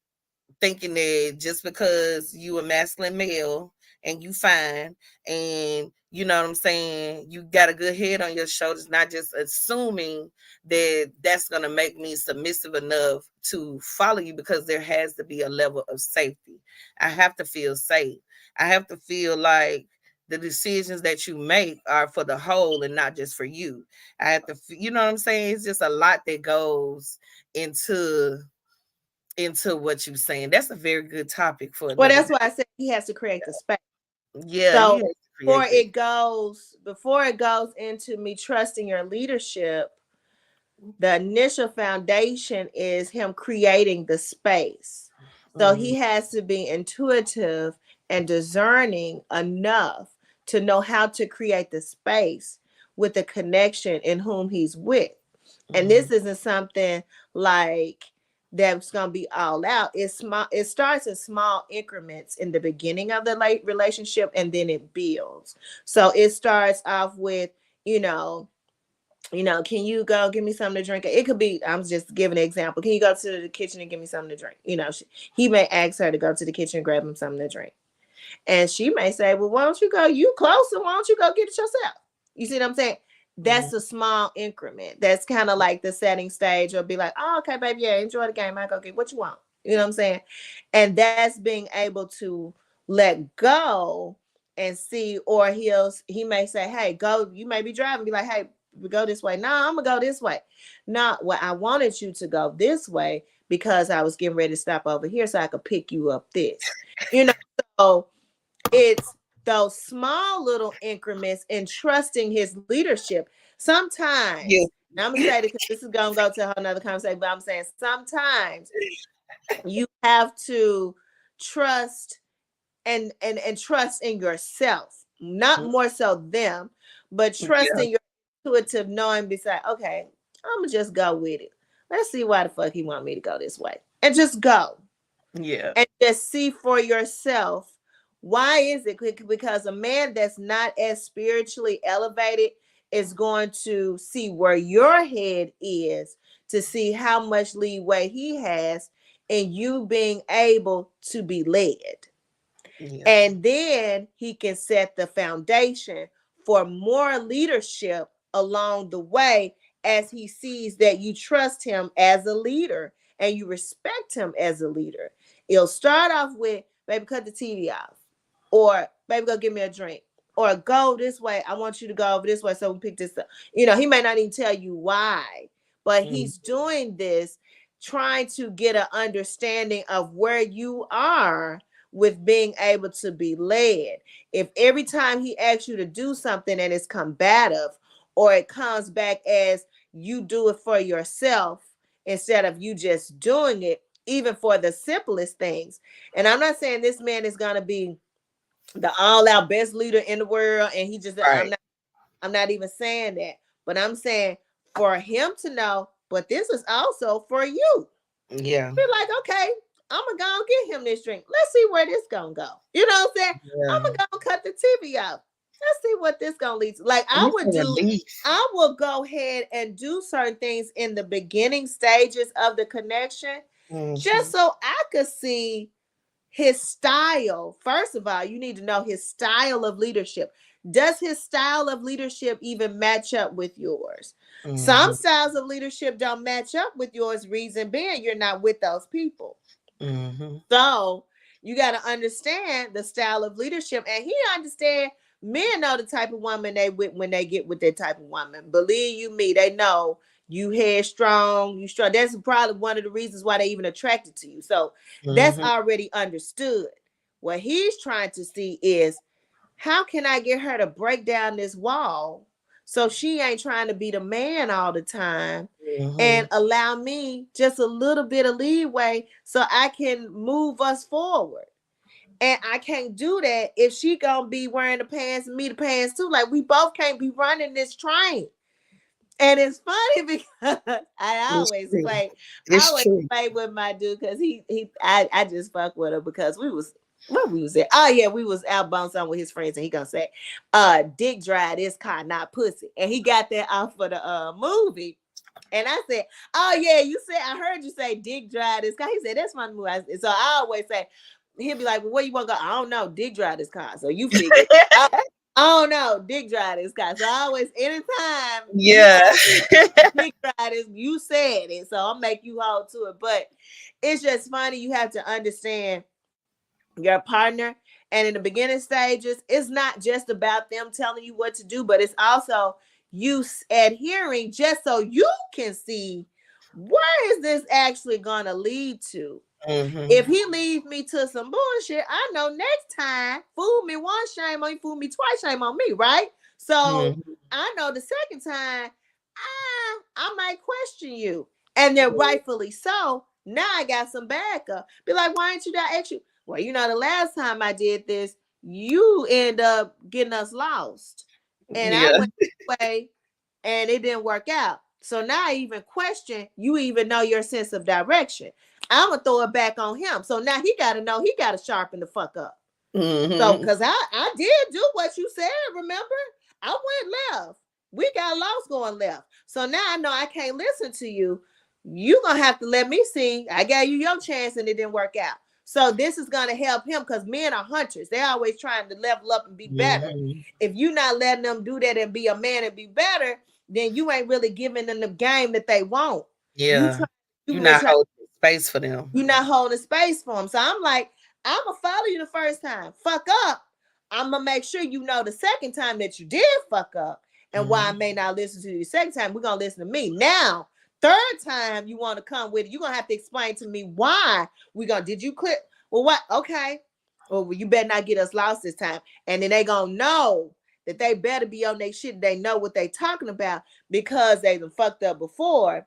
S2: thinking that just because you a masculine male and you fine, and you know what I'm saying, you got a good head on your shoulders, not just assuming that that's going to make me submissive enough to follow you, because there has to be a level of safety. I have to feel safe. I have to feel like the decisions that you make are for the whole and not just for you. I have to, you know what I'm saying? It's just a lot that goes into what you're saying. That's a very good topic for
S1: Well,
S2: another
S1: that's
S2: day.
S1: why I said he has to create the space.
S2: Yeah, he
S1: So
S2: has to create that.
S1: before it goes into me trusting your leadership, the initial foundation is him creating the space. So he has to be intuitive and discerning enough to know how to create the space with the connection in whom he's with. And this isn't something like that's going to be all out. It's small. It starts in small increments in the beginning of the relationship, and then it builds. So it starts off with, you know, can you go give me something to drink? It could be, I'm just giving an example. Can you go to the kitchen and give me something to drink? He may ask her to go to the kitchen and grab him something to drink. And she may say, well, why don't you go? You closer. Why don't you go get it yourself? You see what I'm saying? That's a small increment. That's kind of like the setting stage. Or be like, oh, okay, baby, yeah, enjoy the game. I go get what you want. You know what I'm saying? And that's being able to let go and see, or he may say, hey, go. You may be driving, be like, hey, we go this way. No, I'm gonna go this way. Not well, I wanted you to go this way because I was getting ready to stop over here so I could pick you up this. So it's those small little increments and trusting his leadership.
S2: Yeah.
S1: Sometimes, and I'm gonna say this because this is gonna go to another conversation, but I'm saying sometimes you have to trust and trust in yourself, not more so them, but trust
S2: Yeah.
S1: in your intuitive knowing. Beside, okay, I'm gonna just go with it. Let's see why the fuck he want me to go this way, and just go
S2: Yeah.
S1: and just see for yourself. Why is it? Because a man that's not as spiritually elevated is going to see where your head is, to see how much leeway he has in you being able to be led.
S2: Yeah.
S1: And then he can set the foundation for more leadership along the way, as he sees that you trust him as a leader and you respect him as a leader. It'll start off with, baby, cut the TV off, or baby, go get me a drink, or go this way. I want you to go over this way so we pick this up. He may not even tell you why, but he's doing this trying to get an understanding of where you are with being able to be led. If every time he asks you to do something and it's combative, or it comes back as you do it for yourself instead of you just doing it, even for the simplest things. And I'm not saying this man is going to be the all-out best leader in the world, and he just,
S2: Right.
S1: I'm not even saying that, but I'm saying for him to know, but this is also for you.
S2: Yeah.
S1: Be like, okay, I'm gonna go and get him this drink. Let's see where this gonna go. You know what I'm saying? I'm
S2: Yeah.
S1: gonna go cut the TV off. Let's see what this gonna lead to. Like
S2: And it's a relief.
S1: I will go ahead and do certain things in the beginning stages of the connection, just so I could see his style. First of all, you need to know his style of leadership. Does his style of leadership even match up with yours? Some styles of leadership don't match up with yours, reason being you're not with those people. So you got to understand the style of leadership, and he understand. Men know the type of woman they with when they get with that type of woman. Believe you me, they know you headstrong, you strong. That's probably one of the reasons why they even attracted to you. So that's already understood. What he's trying to see is, how can I get her to break down this wall so she ain't trying to be the man all the time, and allow me just a little bit of leeway so I can move us forward. And I can't do that if she gonna be wearing the pants and me the pants too. Like, we both can't be running this train. And it's funny because
S2: It's true.
S1: I
S2: It's
S1: always
S2: true.
S1: play with my dude because I just fuck with him because where we was at. Oh yeah, we was out bouncing with his friends, and he gonna say, Dick drive this car, not pussy. And he got that off for the movie. And I said, oh yeah, you said, I heard you say Dick drive this car. He said, that's my movie. So I always say, he'll be like, well, where you want to go? I don't know. Dick drive this car. So you figure. I don't know. Dick drive this car. So I always, anytime you
S2: Yeah.
S1: Dick drive this, you said it. So I'll make you hold to it. But it's just funny. You have to understand your partner. And in the beginning stages, it's not just about them telling you what to do, but it's also you adhering just so you can see where is this actually going to lead to. If he leads me to some bullshit, I know next time, fool me once, shame on you, fool me twice, shame on me, right? So I know the second time, I might question you. And then rightfully so. Now I got some backup. Be like, why ain't you that extra? Well, the last time I did this, you end up getting us lost. And I
S2: Yeah.
S1: went away and it didn't work out. So now I even question, you even know your sense of direction. I'm gonna throw it back on him. So now he gotta know he gotta sharpen the fuck up. So because I did do what you said, remember? I went left. We got lost going left. So now I know I can't listen to you. You gonna have to let me see. I gave you your chance and it didn't work out. So this is gonna help him because men are hunters. They're always trying to level up and be better. If you're not letting them do that and be a man and be better, then you ain't really giving them the game that they want.
S2: Yeah. You're not holding space for them.
S1: You're not holding space for them. So I'm like, I'm gonna follow you the first time. Fuck up. I'm gonna make sure you know the second time that you did fuck up and why I may not listen to you the second time. We're gonna listen to me. Now, third time you want to come with it, you're gonna have to explain to me why did you quit? Well, what? Okay. Well, you better not get us lost this time. And then they gonna know that they better be on their shit. They know what they talking about because they done fucked up before.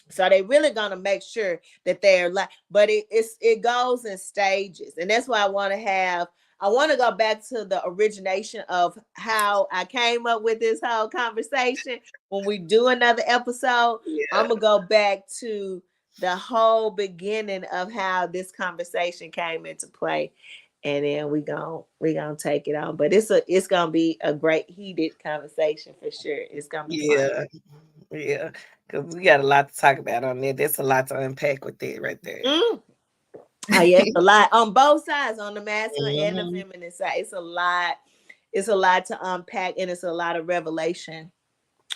S1: So they really gonna make sure that they're like, but it goes in stages, and that's why I want to go back to the origination of how I came up with this whole conversation. When we do another episode, I'm gonna go back to the whole beginning of how this conversation came into play, and then we gonna take it on. But it's gonna be a great heated conversation for sure. It's gonna be fun.
S2: Yeah, because we got a lot to talk about on there. There's a lot to unpack with it right there.
S1: Oh, yeah, it's a lot on both sides, on the masculine and the feminine side. It's a lot. It's a lot to unpack, and it's a lot of revelation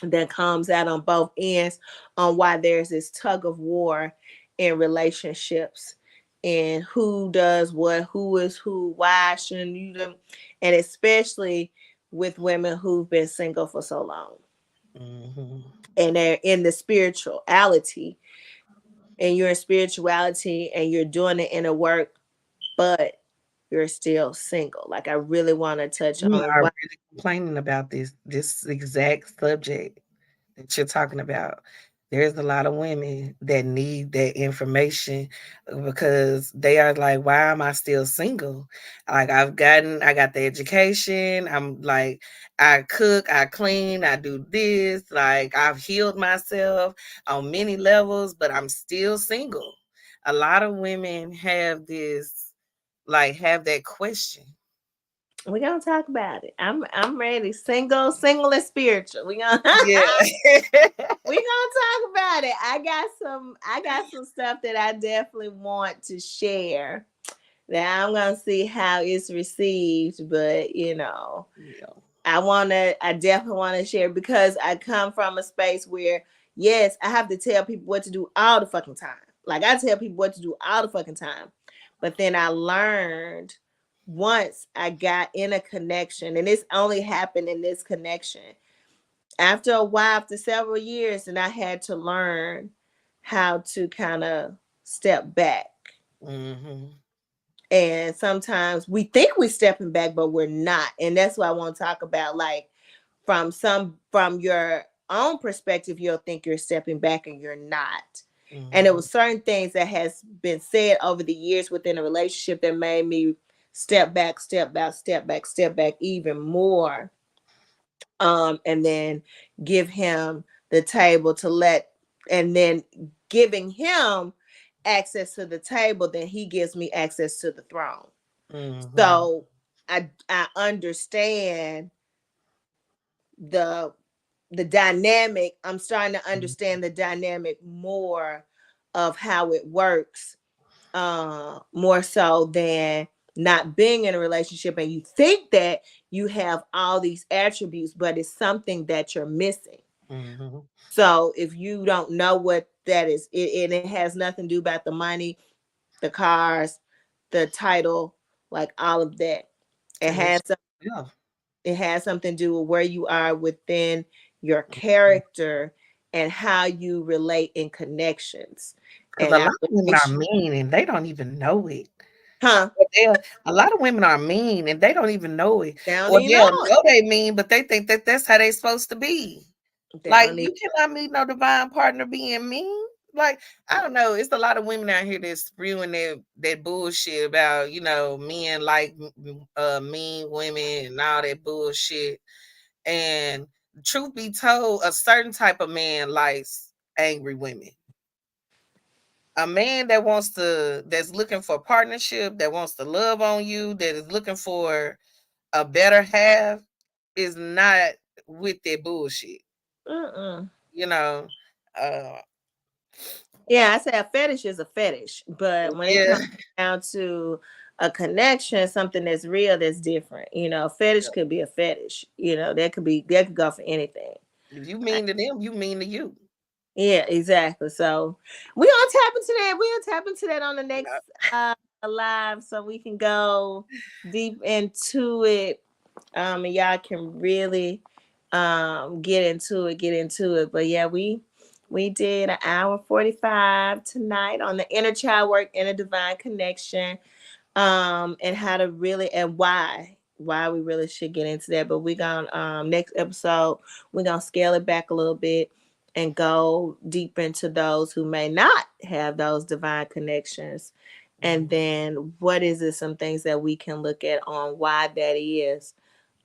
S1: that comes out on both ends on why there's this tug of war in relationships and who does what, who is who, why shouldn't you them, and especially with women who've been single for so long. And they're in the spirituality, and you're in spirituality and you're doing the inner work, but you're still single. Like I really want to touch
S2: We
S1: on
S2: are really complaining about this exact subject that you're talking about. There's a lot of women that need that information because they are like, why am I still single? Like I got the education. I'm like, I cook, I clean, I do this. Like I've healed myself on many levels, but I'm still single. A lot of women have have that question.
S1: we're gonna talk about it. I'm ready. Single and spiritual.
S2: Yeah.
S1: We gonna talk about it. I got some stuff that I definitely want to share. Now I'm gonna see how it's received, but I definitely want to share because I come from a space where yes, I have to tell people what to do all the fucking time. Like I tell people what to do all the fucking time. But then I learned once I got in a connection, and this only happened in this connection. After a while, after several years, and I had to learn how to kind of step back. And sometimes we think we're stepping back, but we're not. And that's what I want to talk about. Like from your own perspective, you'll think you're stepping back and you're not. And it was certain things that has been said over the years within a relationship that made me step back even more. And then give him the table to let, and then giving him access to the table, then he gives me access to the throne.
S2: Mhm.
S1: So I understand the the dynamic. I'm starting to
S2: Mhm.
S1: understand the dynamic more of how it works, more so than not being in a relationship and you think that you have all these attributes, but it's something that you're missing.
S2: Mhm.
S1: So if you don't know what that is, and it has nothing to do about the money, the cars, the title, like all of that. It
S2: And it's
S1: has
S2: yeah.
S1: it has something to do with where you are within your
S2: Mhm.
S1: character and how you relate in connections.
S2: 'Cause
S1: And
S2: a
S1: our
S2: lot of women are
S1: relation,
S2: mean and they don't even know it.
S1: huh?
S2: But a lot of women are mean and they don't even know it.
S1: They don't
S2: Or
S1: even
S2: they'll
S1: know it.
S2: know they mean, but they think that that's how they supposed to be.
S1: They
S2: Like,
S1: don't even.
S2: you cannot meet no divine partner being mean. Like, I don't know. It's a lot of women out here that's spewing that bullshit about, men like mean women and all that bullshit. And truth be told, a certain type of man likes angry women. A man that's looking for partnership, that wants to love on you, that is looking for a better half, is not with that bullshit.
S1: Mm-mm.
S2: You know, uh,
S1: Yeah, I say a fetish is a fetish, but when it
S2: yeah.
S1: comes down to a connection, something that's real, that's different. A fetish could be a fetish. That could go for anything.
S2: If you mean to them, you mean to you.
S1: Yeah, exactly. So we gonna tap into that. We'll tap into that on the next
S2: Uh,
S1: live, so we can go deep into it. And y'all can really get into it. But yeah, we did an hour 45 tonight on the inner child work, inner divine connection, and how to really, and why we really should get into that. But we gonna next episode we're gonna scale it back a little bit and go deep into those who may not have those divine connections, and
S2: mhm.
S1: then what is it, some things that we can look at on why that is,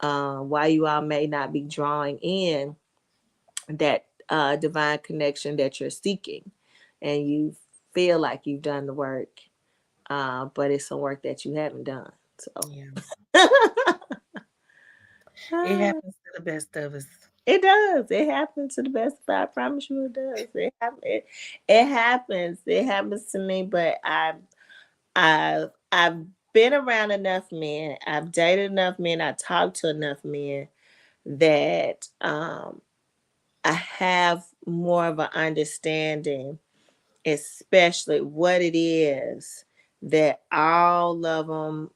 S1: why you all may not be drawing in that divine connection that you're seeking, and you feel like you've done the work, but it's some work that you haven't done. So
S2: Yeah. It happens to the best of us.
S1: it does. It happens to the best of us. I promise you, it does. It happens. It happens to me. But I've been around enough men. I've dated enough men. I talked to enough men that I have more of an understanding, especially what it is that all of them,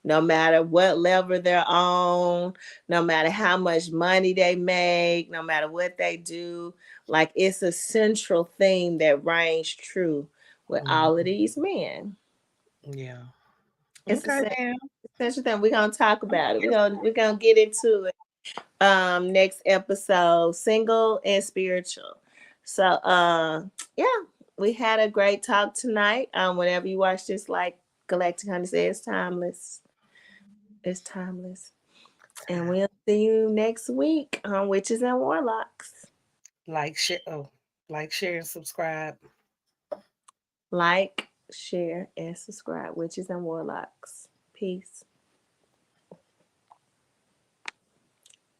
S1: no matter what level they're on, no matter how much money they make, no matter what they do, like it's a central theme that reigns true with all of
S2: Mhm.
S1: these men.
S2: Yeah.
S1: It's a
S2: Okay, then.
S1: essential thing. We're gonna talk about it. We're gonna get into it. Next episode, single and spiritual. So yeah, we had a great talk tonight. Whenever you watch this, like Galactic Honey said, it's timeless. It's timeless. And we'll see you next week on Witches and Warlocks.
S2: Like, share, share, and subscribe.
S1: Like, share, and subscribe. Witches and Warlocks. Peace.